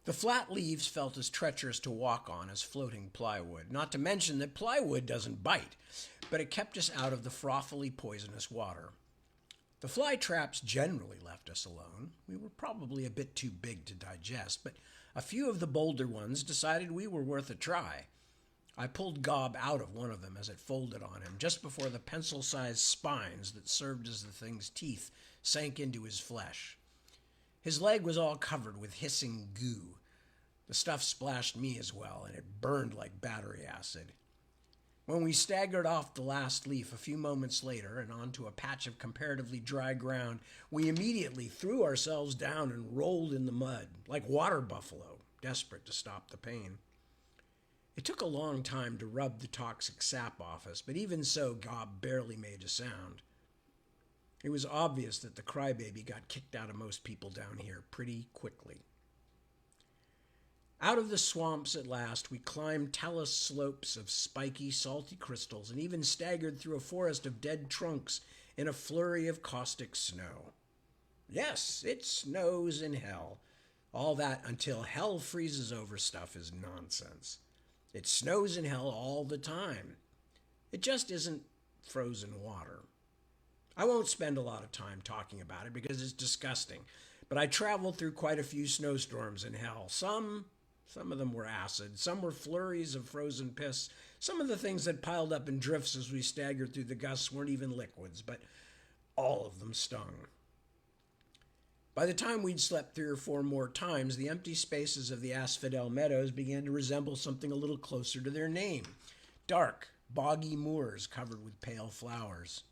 A: The flat leaves felt as treacherous to walk on as floating plywood, not to mention that plywood doesn't bite, but it kept us out of the frothily poisonous water. The fly traps generally left us alone. We were probably a bit too big to digest, but a few of the bolder ones decided we were worth a try. I pulled Gob out of one of them as it folded on him, just before the pencil-sized spines that served as the thing's teeth sank into his flesh. His leg was all covered with hissing goo. The stuff splashed me as well, and it burned like battery acid. When we staggered off the last leaf a few moments later and onto a patch of comparatively dry ground, we immediately threw ourselves down and rolled in the mud, like water buffalo, desperate to stop the pain. It took a long time to rub the toxic sap off us, but even so, Gob barely made a sound. It was obvious that the crybaby got kicked out of most people down here pretty quickly. Out of the swamps at last, we climbed talus slopes of spiky, salty crystals and even staggered through a forest of dead trunks in a flurry of caustic snow. Yes, it snows in hell. All that until hell freezes over stuff is nonsense. It snows in hell all the time. It just isn't frozen water. I won't spend a lot of time talking about it because it's disgusting, but I traveled through quite a few snowstorms in hell. Some of them were acid. Some were flurries of frozen piss. Some of the things that piled up in drifts as we staggered through the gusts weren't even liquids, but all of them stung. By the time we'd slept 3 or 4 more times, the empty spaces of the Asphodel Meadows began to resemble something a little closer to their name. Dark, boggy moors covered with pale flowers.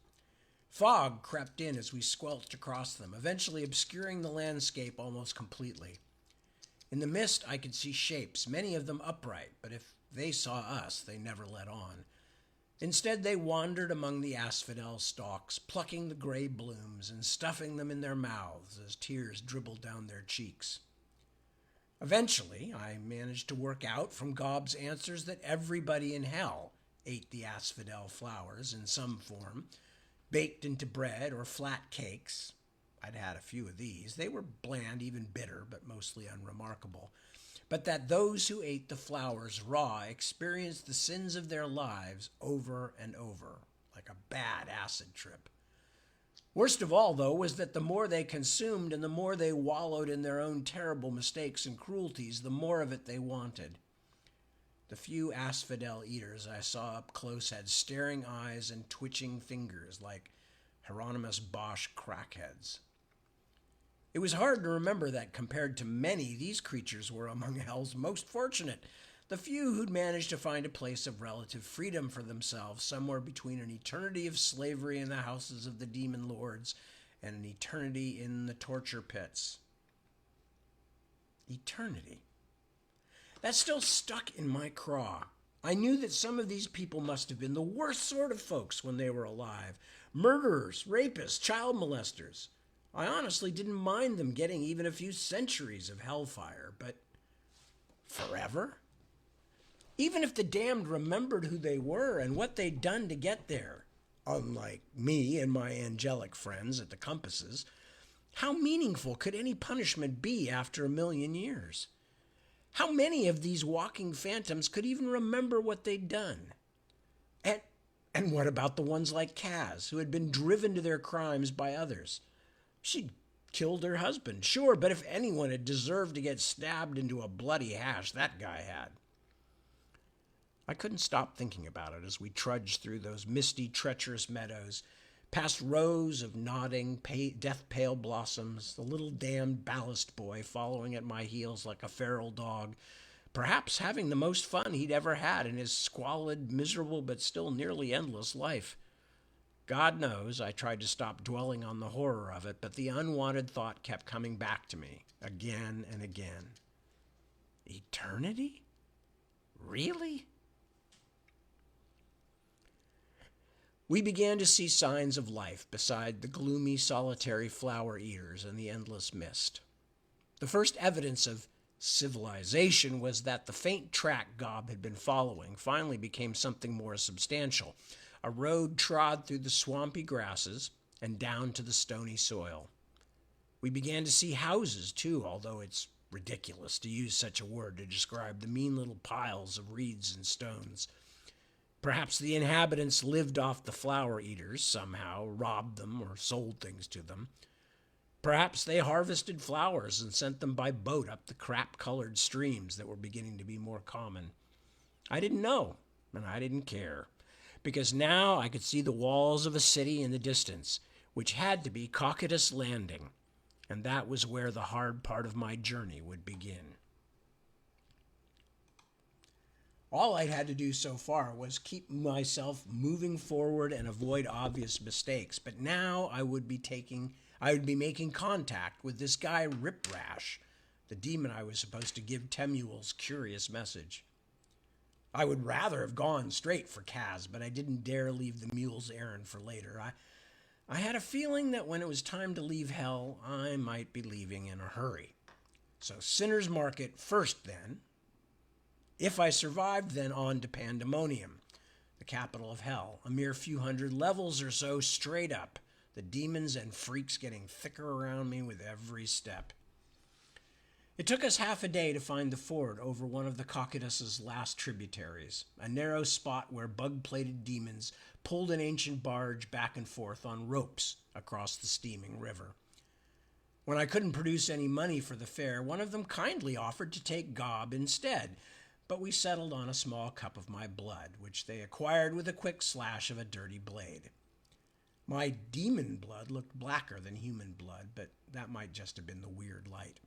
A: Fog crept in as we squelched across them, eventually obscuring the landscape almost completely. In the mist, I could see shapes, many of them upright, but if they saw us, they never let on. Instead, they wandered among the asphodel stalks, plucking the gray blooms and stuffing them in their mouths as tears dribbled down their cheeks. Eventually, I managed to work out from Gob's answers that everybody in hell ate the asphodel flowers in some form, baked into bread or flat cakes. I'd had a few of these. They were bland, even bitter, but mostly unremarkable. But that those who ate the flowers raw experienced the sins of their lives over and over, like a bad acid trip. Worst of all, though, was that the more they consumed and the more they wallowed in their own terrible mistakes and cruelties, the more of it they wanted. The few asphodel eaters I saw up close had staring eyes and twitching fingers like Hieronymus Bosch crackheads. It was hard to remember that compared to many, these creatures were among hell's most fortunate, the few who'd managed to find a place of relative freedom for themselves somewhere between an eternity of slavery in the houses of the demon lords and an eternity in the torture pits. Eternity. That still stuck in my craw. I knew that some of these people must have been the worst sort of folks when they were alive. Murderers, rapists, child molesters. I honestly didn't mind them getting even a few centuries of hellfire, but forever? Even if the damned remembered who they were and what they'd done to get there, unlike me and my angelic friends at the compasses, how meaningful could any punishment be after 1,000,000 years? How many of these walking phantoms could even remember what they'd done? And what about the ones like Kaz, who had been driven to their crimes by others? She'd killed her husband, sure, but if anyone had deserved to get stabbed into a bloody hash, that guy had. I couldn't stop thinking about it as we trudged through those misty, treacherous meadows, past rows of nodding, death-pale blossoms, the little damned ballast boy following at my heels like a feral dog, perhaps having the most fun he'd ever had in his squalid, miserable, but still nearly endless life. God knows I tried to stop dwelling on the horror of it, but the unwanted thought kept coming back to me again and again. Eternity? Really? We began to see signs of life beside the gloomy, solitary flower eaters and the endless mist. The first evidence of civilization was that the faint track Gob had been following finally became something more substantial, a road trod through the swampy grasses and down to the stony soil. We began to see houses, too, although it's ridiculous to use such a word to describe the mean little piles of reeds and stones. Perhaps the inhabitants lived off the flower eaters somehow, robbed them or sold things to them. Perhaps they harvested flowers and sent them by boat up the crap-colored streams that were beginning to be more common. I didn't know, and I didn't care, because now I could see the walls of a city in the distance, which had to be Cocytus Landing, and that was where the hard part of my journey would begin. All I'd had to do so far was keep myself moving forward and avoid obvious mistakes, but now I would be making contact with this guy Riprash, the demon I was supposed to give Temuel's curious message. I would rather have gone straight for Kaz, but I didn't dare leave the mule's errand for later. I had a feeling that when it was time to leave hell, I might be leaving in a hurry. So Sinner's Market first then. If I survived, then on to Pandemonium, the capital of hell, a mere few hundred levels or so straight up, the demons and freaks getting thicker around me with every step. It took us half a day to find the ford over one of the Cocytus's last tributaries, a narrow spot where bug-plated demons pulled an ancient barge back and forth on ropes across the steaming river. When I couldn't produce any money for the fare, one of them kindly offered to take Gob instead, but we settled on a small cup of my blood, which they acquired with a quick slash of a dirty blade. My demon blood looked blacker than human blood, but that might just have been the weird light.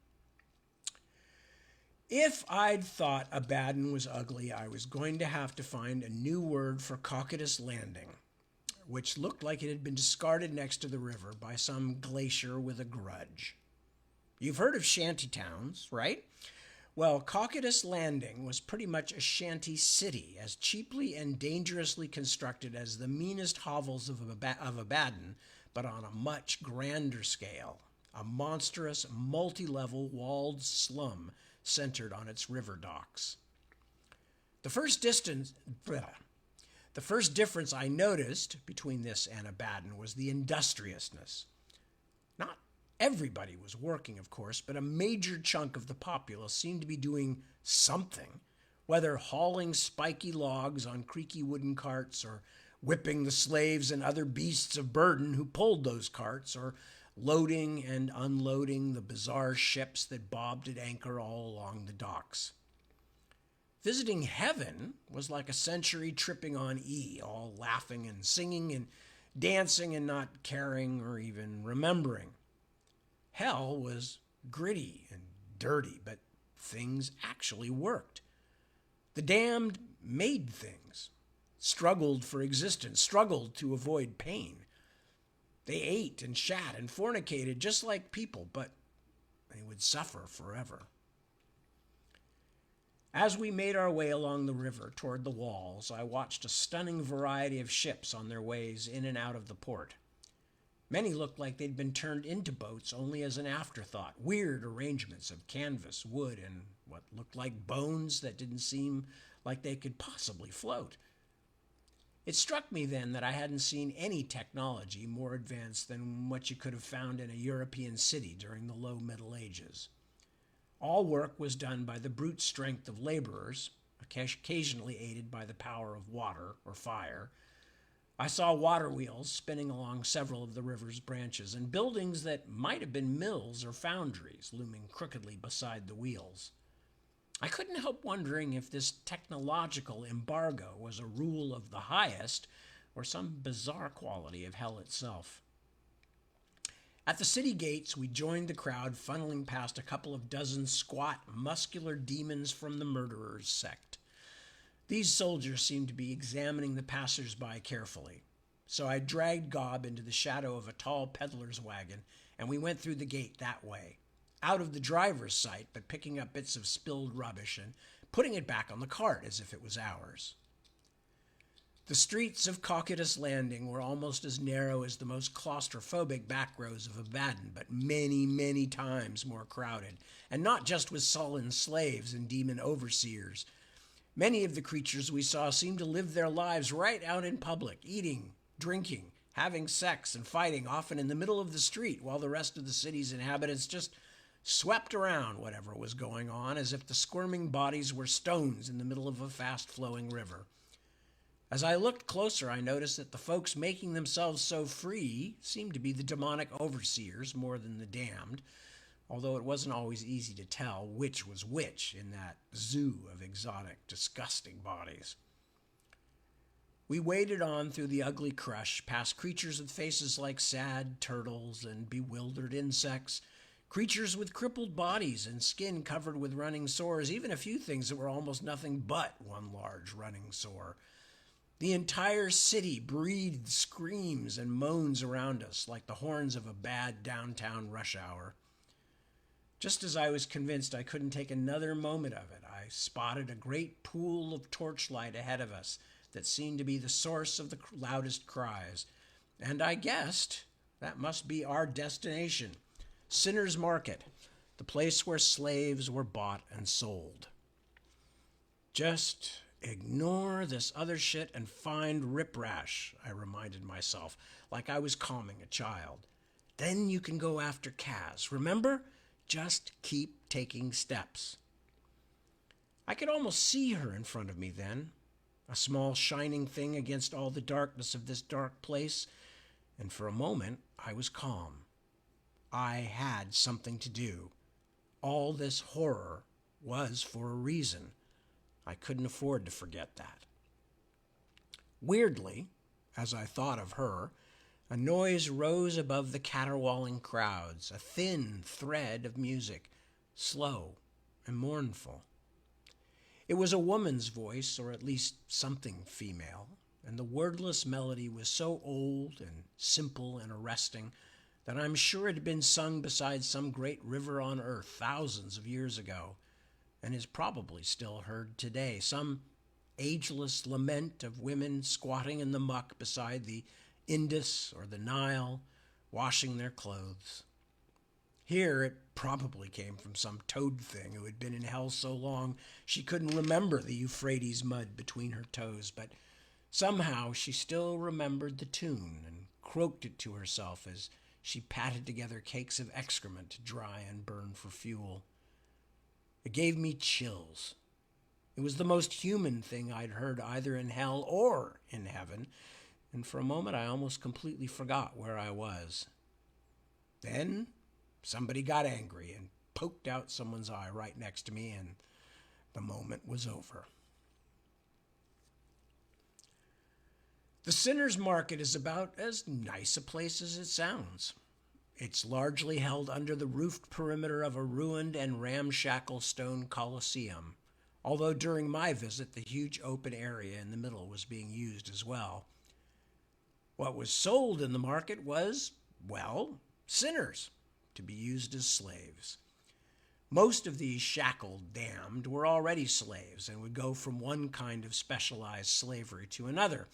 A: If I'd thought Abaddon was ugly, I was going to have to find a new word for Cocytus Landing, which looked like it had been discarded next to the river by some glacier with a grudge. You've heard of shanty towns, right? Well, Cocytus Landing was pretty much a shanty city, as cheaply and dangerously constructed as the meanest hovels of Abaddon, but on a much grander scale, a monstrous, multi-level walled slum centered on its river docks. The first difference I noticed between this and Abaddon was the industriousness. Not Everybody was working, of course, but a major chunk of the populace seemed to be doing something, whether hauling spiky logs on creaky wooden carts or whipping the slaves and other beasts of burden who pulled those carts, or loading and unloading the bizarre ships that bobbed at anchor all along the docks. Visiting heaven was like a century tripping on E, all laughing and singing and dancing and not caring or even remembering. Hell was gritty and dirty, but things actually worked. The damned made things, struggled for existence, struggled to avoid pain. They ate and shat and fornicated just like people, but they would suffer forever. As we made our way along the river toward the walls, I watched a stunning variety of ships on their ways in and out of the port. Many looked like they'd been turned into boats only as an afterthought, weird arrangements of canvas, wood, and what looked like bones that didn't seem like they could possibly float. It struck me then that I hadn't seen any technology more advanced than what you could have found in a European city during the low Middle Ages. All work was done by the brute strength of laborers, occasionally aided by the power of water or fire. I saw water wheels spinning along several of the river's branches, and buildings that might have been mills or foundries looming crookedly beside the wheels. I couldn't help wondering if this technological embargo was a rule of the highest or some bizarre quality of hell itself. At the city gates, we joined the crowd funneling past a couple of dozen squat, muscular demons from the murderers' sect. These soldiers seemed to be examining the passers-by carefully, so I dragged Gob into the shadow of a tall peddler's wagon, and we went through the gate that way, out of the driver's sight, but picking up bits of spilled rubbish and putting it back on the cart as if it was ours. The streets of Cocytus Landing were almost as narrow as the most claustrophobic back rows of Abaddon, but many, many times more crowded, and not just with sullen slaves and demon overseers. Many of the creatures we saw seemed to live their lives right out in public, eating, drinking, having sex, and fighting, often in the middle of the street, while the rest of the city's inhabitants just swept around whatever was going on as if the squirming bodies were stones in the middle of a fast-flowing river. As I looked closer, I noticed that the folks making themselves so free seemed to be the demonic overseers more than the damned, although it wasn't always easy to tell which was which in that zoo of exotic, disgusting bodies. We waded on through the ugly crush, past creatures with faces like sad turtles and bewildered insects, creatures with crippled bodies and skin covered with running sores, even a few things that were almost nothing but one large running sore. The entire city breathed screams and moans around us like the horns of a bad downtown rush hour. Just as I was convinced I couldn't take another moment of it, I spotted a great pool of torchlight ahead of us that seemed to be the source of the loudest cries, and I guessed that must be our destination. Sinner's Market, the place where slaves were bought and sold. Just ignore this other shit and find Rip Rash, I reminded myself, like I was calming a child. Then you can go after Kaz. Remember? Just keep taking steps. I could almost see her in front of me then, a small shining thing against all the darkness of this dark place, and for a moment I was calm. I had something to do. All this horror was for a reason. I couldn't afford to forget that. Weirdly, as I thought of her, a noise rose above the caterwauling crowds, a thin thread of music, slow and mournful. It was a woman's voice, or at least something female, and the wordless melody was so old and simple and arresting that I'm sure it had been sung beside some great river on earth thousands of years ago, and is probably still heard today, some ageless lament of women squatting in the muck beside the Indus or the Nile, washing their clothes. Here it probably came from some toad thing who had been in hell so long she couldn't remember the Euphrates mud between her toes, but somehow she still remembered the tune and croaked it to herself as She patted together cakes of excrement to dry and burn for fuel. It gave me chills. It was the most human thing I'd heard either in hell or in heaven, and for a moment I almost completely forgot where I was. Then somebody got angry and poked out someone's eye right next to me, and the moment was over. The Sinner's Market is about as nice a place as it sounds. It's largely held under the roofed perimeter of a ruined and ramshackle stone coliseum, although during my visit the huge open area in the middle was being used as well. What was sold in the market was, well, sinners, to be used as slaves. Most of these shackled damned were already slaves and would go from one kind of specialized slavery to another.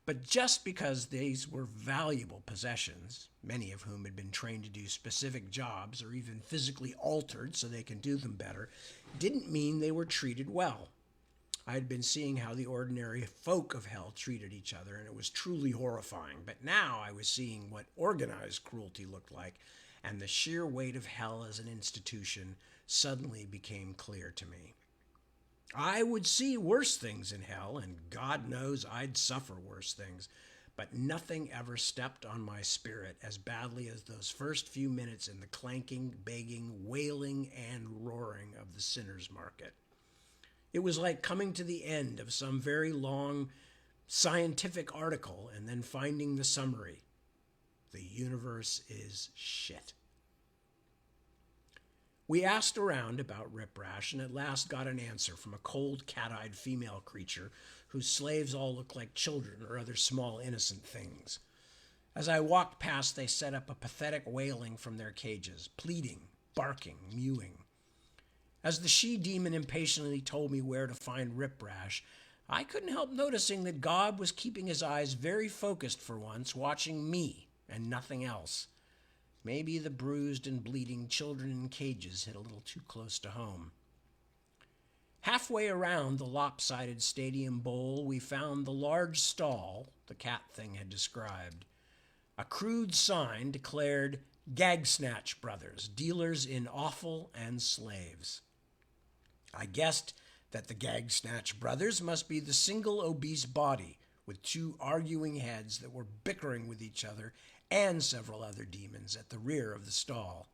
A: But just because these were valuable possessions, many of whom had been trained to do specific jobs or even physically altered so they can do them better, didn't mean they were treated well. I had been seeing how the ordinary folk of hell treated each other, and it was truly horrifying. But now I was seeing what organized cruelty looked like, and the sheer weight of hell as an institution suddenly became clear to me. I would see worse things in hell, and God knows I'd suffer worse things, but nothing ever stepped on my spirit as badly as those first few minutes in the clanking, begging, wailing, and roaring of the Sinner's Market. It was like coming to the end of some very long scientific article and then finding the summary. The universe is shit. We asked around about Rip Rash and at last got an answer from a cold, cat-eyed female creature whose slaves all looked like children or other small, innocent things. As I walked past, they set up a pathetic wailing from their cages, pleading, barking, mewing. As the she-demon impatiently told me where to find Rip Rash, I couldn't help noticing that God was keeping his eyes very focused for once, watching me and nothing else. Maybe the bruised and bleeding children in cages hit a little too close to home. Halfway around the lopsided stadium bowl, we found the large stall the cat thing had described. A crude sign declared Gag Snatch Brothers, dealers in offal and slaves. I guessed that the Gag Snatch Brothers must be the single obese body with two arguing heads that were bickering with each other and several other demons at the rear of the stall.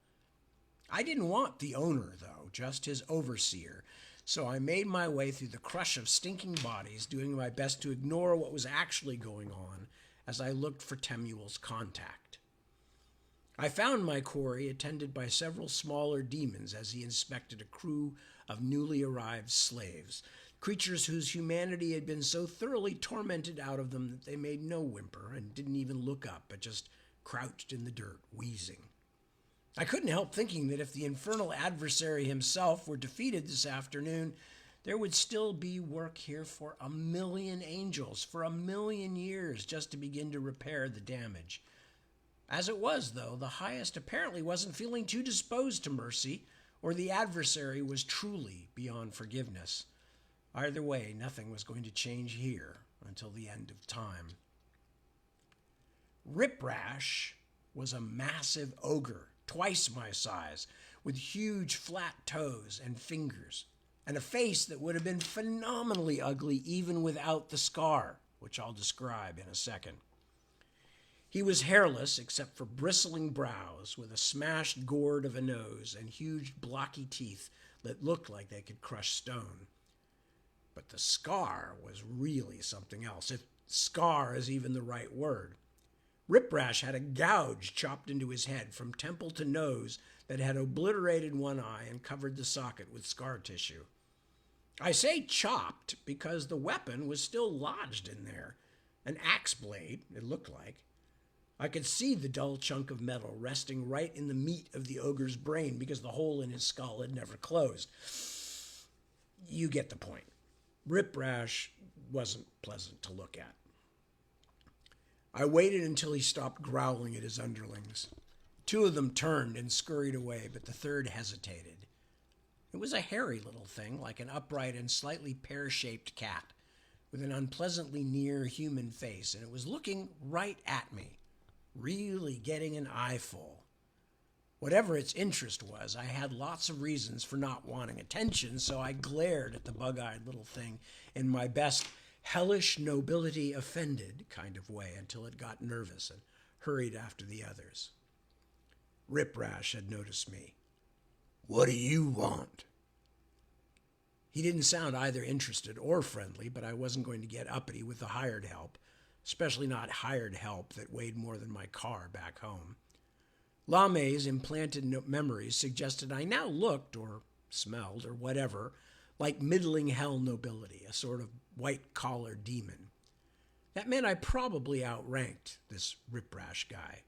A: I didn't want the owner, though, just his overseer, so I made my way through the crush of stinking bodies, doing my best to ignore what was actually going on as I looked for Temuel's contact. I found my quarry attended by several smaller demons as he inspected a crew of newly arrived slaves, creatures whose humanity had been so thoroughly tormented out of them that they made no whimper and didn't even look up, but just crouched in the dirt, wheezing. I couldn't help thinking that if the infernal adversary himself were defeated this afternoon, there would still be work here for 1,000,000 angels, for 1,000,000 years, just to begin to repair the damage. As it was, though, the highest apparently wasn't feeling too disposed to mercy, or the adversary was truly beyond forgiveness. Either way, nothing was going to change here until the end of time. Rip Rash was a massive ogre, twice my size, with huge flat toes and fingers, and a face that would have been phenomenally ugly even without the scar, which I'll describe in a second. He was hairless except for bristling brows, with a smashed gourd of a nose and huge blocky teeth that looked like they could crush stone. But the scar was really something else, if scar is even the right word. Rip Rash had a gouge chopped into his head from temple to nose that had obliterated one eye and covered the socket with scar tissue. I say chopped because the weapon was still lodged in there. An axe blade, it looked like. I could see the dull chunk of metal resting right in the meat of the ogre's brain because the hole in his skull had never closed. You get the point. Rip Rash wasn't pleasant to look at. I waited until he stopped growling at his underlings. 2 of them turned and scurried away, but the third hesitated. It was a hairy little thing, like an upright and slightly pear-shaped cat, with an unpleasantly near human face, and it was looking right at me. really getting an eyeful. Whatever its interest was, I had lots of reasons for not wanting attention, so I glared at the bug-eyed little thing in my best hellish nobility offended kind of way until it got nervous and hurried after the others. Rip Rash had noticed me. "What do you want?" He didn't sound either interested or friendly, but I wasn't going to get uppity with the hired help, especially not hired help that weighed more than my car back home. Lame's implanted memories suggested I now looked, or smelled, or whatever, like middling hell nobility, a sort of white-collar demon. That meant I probably outranked this Rip Rash guy.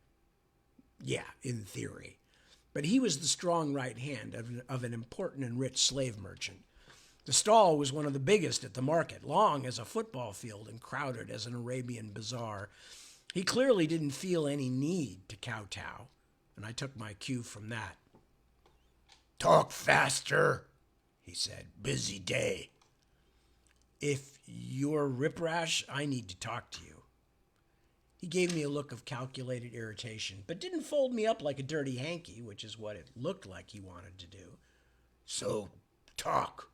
A: Yeah, in theory. But he was the strong right hand of an important and rich slave merchant. The stall was one of the biggest at the market, long as a football field and crowded as an Arabian bazaar. He clearly didn't feel any need to kowtow, and I took my cue from that. "Talk faster," he said. "Busy day." "If you're Rip Rash, I need to talk to you." He gave me a look of calculated irritation, but didn't fold me up like a dirty hanky, which is what it looked like he wanted to do. "So, talk."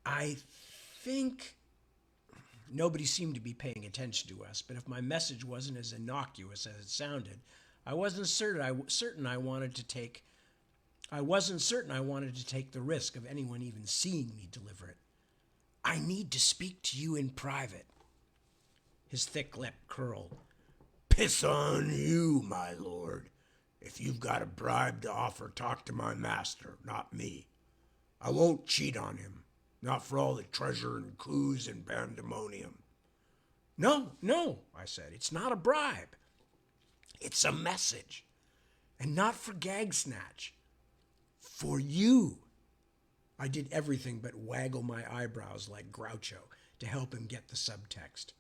A: I think nobody seemed to be paying attention to us, but if my message wasn't as innocuous as it sounded, I wasn't certain I wanted to take the risk of anyone even seeing me deliver it. "I need to speak to you in private." His thick lip curled. "Piss on you, my lord. If you've got a bribe to offer, talk to my master, not me. I won't cheat on him. Not for all the treasure and coups and pandemonium." No, I said. "It's not a bribe. It's a message. And not for gag snatch. For you." I did everything but waggle my eyebrows like Groucho to help him get the subtext.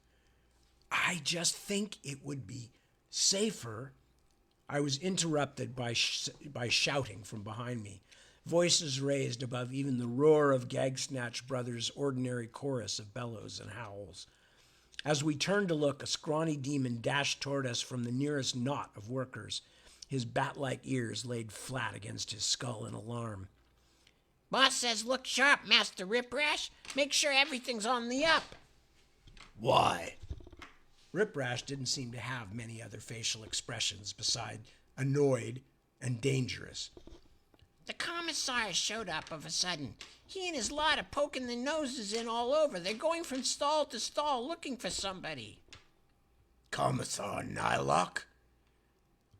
A: "I just think it would be safer." I was interrupted by shouting from behind me, voices raised above even the roar of Gag Snatch Brothers' ordinary chorus of bellows and howls. As we turned to look, a scrawny demon dashed toward us from the nearest knot of workers, his bat-like ears laid flat against his skull in alarm.
B: "Boss says look sharp, Master Rip Rash. Make sure everything's on the up."
A: "Why?" Rip Rash didn't seem to have many other facial expressions beside annoyed and dangerous.
B: "The commissar showed up of a sudden. He and his lot are poking their noses in all over. They're going from stall to stall looking for somebody."
A: "Commissar Nylock?"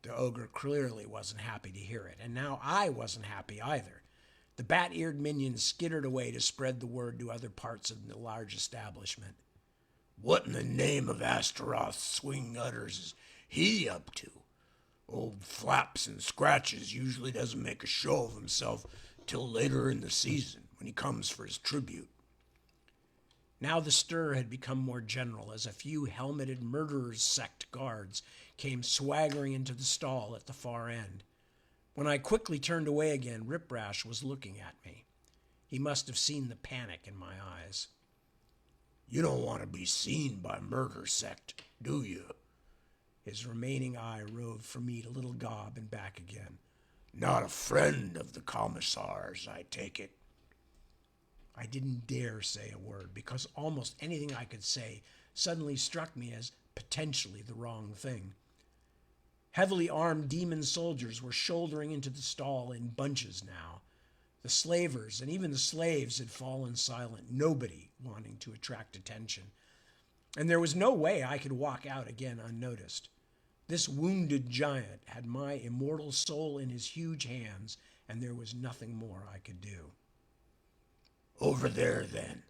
A: The ogre clearly wasn't happy to hear it, and now I wasn't happy either. The bat-eared minion skittered away to spread the word to other parts of the large establishment. "What in the name of Astaroth's swing utters is he up to? Old Flaps and Scratches usually doesn't make a show of himself till later in the season, when he comes for his tribute." Now the stir had become more general as a few helmeted murderers' sect guards came swaggering into the stall at the far end. When I quickly turned away again, Rip Rash was looking at me. He must have seen the panic in my eyes. "You don't want to be seen by murder sect, do you?" His remaining eye roved from me to little Gob and back again. "Not a friend of the commissar's, I take it." I didn't dare say a word, because almost anything I could say suddenly struck me as potentially the wrong thing. Heavily armed demon soldiers were shouldering into the stall in bunches now. The slavers and even the slaves had fallen silent, nobody wanting to attract attention. And there was no way I could walk out again unnoticed. This wounded giant had my immortal soul in his huge hands, and there was nothing more I could do. "Over there, then."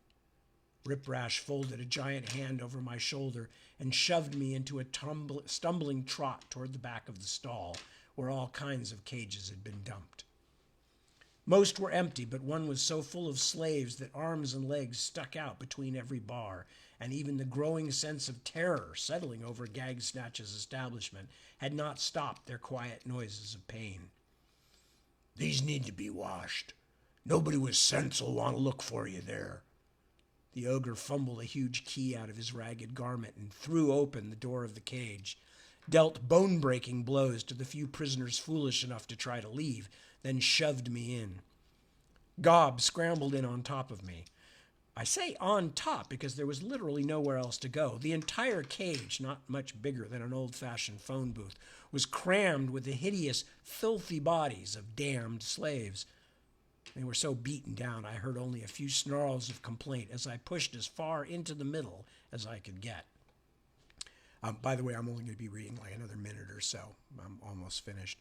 A: Rip Rash folded a giant hand over my shoulder and shoved me into a stumbling trot toward the back of the stall, where all kinds of cages had been dumped. Most were empty, but one was so full of slaves that arms and legs stuck out between every bar, and even the growing sense of terror settling over Gag Snatch's establishment had not stopped their quiet noises of pain. "These need to be washed. Nobody with sense will want to look for you there." The ogre fumbled a huge key out of his ragged garment and threw open the door of the cage. dealt bone-breaking blows to the few prisoners foolish enough to try to leave, then shoved me in. Gob scrambled in on top of me. I say on top because there was literally nowhere else to go. The entire cage, not much bigger than an old-fashioned phone booth, was crammed with the hideous, filthy bodies of damned slaves. They were so beaten down I heard only a few snarls of complaint as I pushed as far into the middle as I could get. By the way, I'm only going to be reading like another minute or so. I'm almost finished.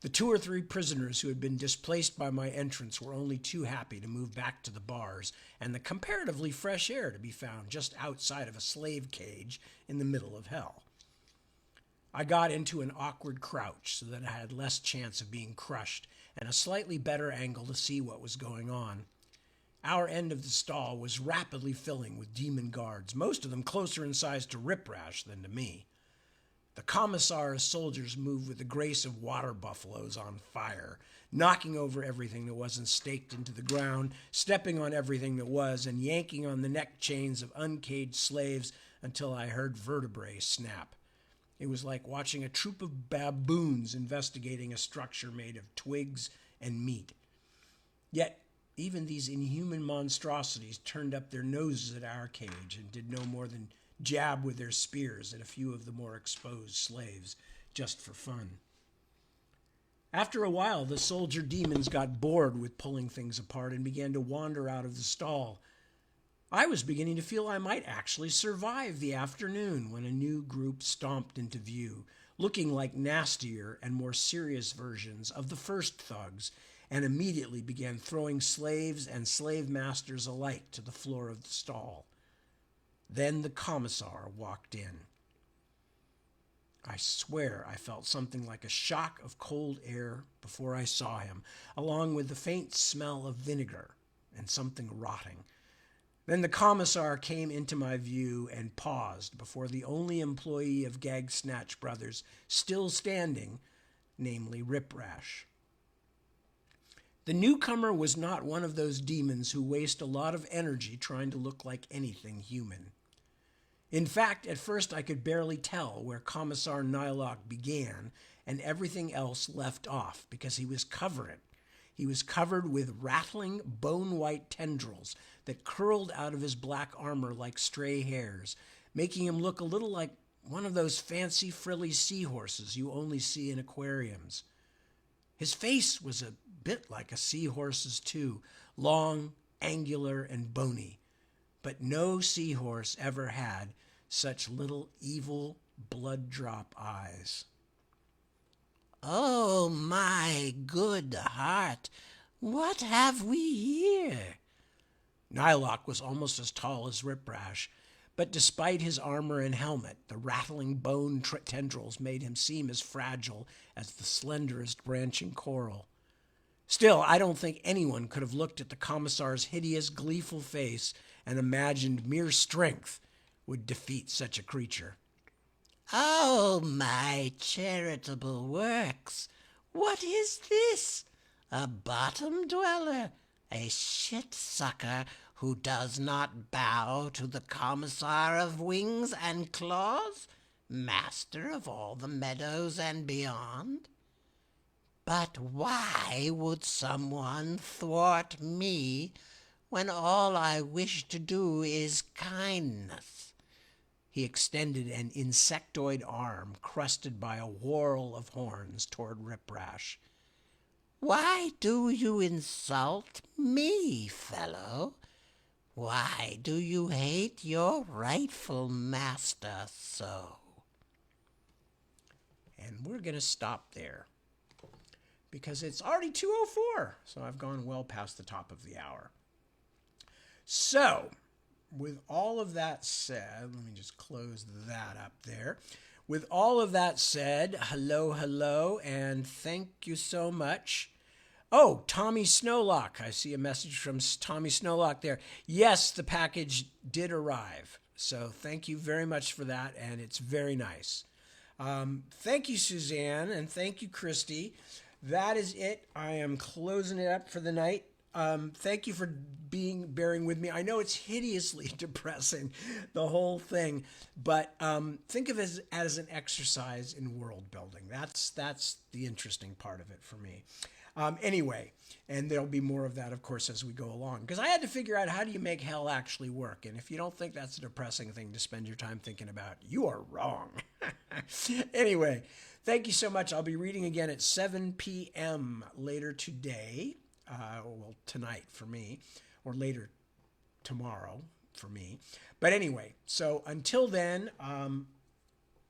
A: The 2 or 3 prisoners who had been displaced by my entrance were only too happy to move back to the bars and the comparatively fresh air to be found just outside of a slave cage in the middle of hell. I got into an awkward crouch so that I had less chance of being crushed and a slightly better angle to see what was going on. Our end of the stall was rapidly filling with demon guards, most of them closer in size to Rip Rash than to me. The commissar's soldiers moved with the grace of water buffaloes on fire, knocking over everything that wasn't staked into the ground, stepping on everything that was, and yanking on the neck chains of uncaged slaves until I heard vertebrae snap. It was like watching a troop of baboons investigating a structure made of twigs and meat. Yet, even these inhuman monstrosities turned up their noses at our cage and did no more than jab with their spears at a few of the more exposed slaves, just for fun. After a while, the soldier demons got bored with pulling things apart and began to wander out of the stall. I was beginning to feel I might actually survive the afternoon when a new group stomped into view, looking like nastier and more serious versions of the first thugs, and immediately began throwing slaves and slave masters alike to the floor of the stall. Then the commissar walked in. I swear I felt something like a shock of cold air before I saw him, along with the faint smell of vinegar and something rotting. Then the commissar came into my view and paused before the only employee of Gag Snatch Brothers still standing, namely Rip Rash. The newcomer was not one of those demons who waste a lot of energy trying to look like anything human. In fact, at first I could barely tell where Commissar Nylock began and everything else left off because he was covered. He was covered with rattling, bone-white tendrils that curled out of his black armor like stray hairs, making him look a little like one of those fancy, frilly seahorses you only see in aquariums. His face was a bit like a seahorse's too, long, angular, and bony. But no seahorse ever had such little evil blood-drop eyes.
B: Oh, my good heart, what have we here?
A: Nylock was almost as tall as Rip Rash, but despite his armor and helmet, the rattling bone tendrils made him seem as fragile as the slenderest branching coral. Still, I don't think anyone could have looked at the commissar's hideous, gleeful face and imagined mere strength would defeat such a creature.
B: Oh, my charitable works, what is this? A bottom dweller, a shit-sucker who does not bow to the commissar of wings and claws, master of all the meadows and beyond? But why would someone thwart me when all I wish to do is kindness? He extended an insectoid arm crusted by a whorl of horns toward Rip Rash. Why do you insult me, fellow? Why do you hate your rightful master so? And we're going to stop there because it's already 2:04, so I've gone well past the top of the hour. So, with all of that said, let me just close that up there. With all of that said, hello, and thank you so much. Oh, Tommy Snowlock. I see a message from Tommy Snowlock there. Yes, the package did arrive. So thank you very much for that, and it's very nice. Thank you, Suzanne, and thank you, Christy. That is it. I am closing it up for the night.
A: Thank you for bearing with me. I know it's hideously depressing, the whole thing, but think of it as an exercise in world building. That's the interesting part of it for me. Anyway, and there'll be more of that, of course, as we go along. Because I had to figure out, how do you make hell actually work? And if you don't think that's a depressing thing to spend your time thinking about, you are wrong. Anyway, thank you so much. I'll be reading again at 7 p.m. later today. Well, tonight for me, or later tomorrow for me. But anyway, so until then,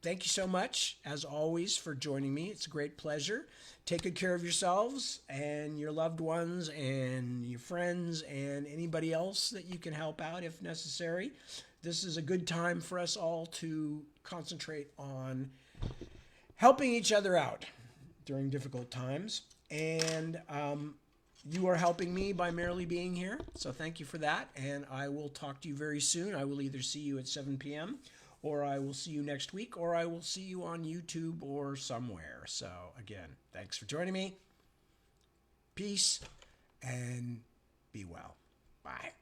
A: thank you so much, as always, for joining me. It's a great pleasure. Take good care of yourselves and your loved ones and your friends and anybody else that you can help out if necessary. This is a good time for us all to concentrate on helping each other out during difficult times. And you are helping me by merely being here. So thank you for that. And I will talk to you very soon. I will either see you at 7 p.m. or I will see you next week, or I will see you on YouTube or somewhere. So again, thanks for joining me. Peace and be well. Bye.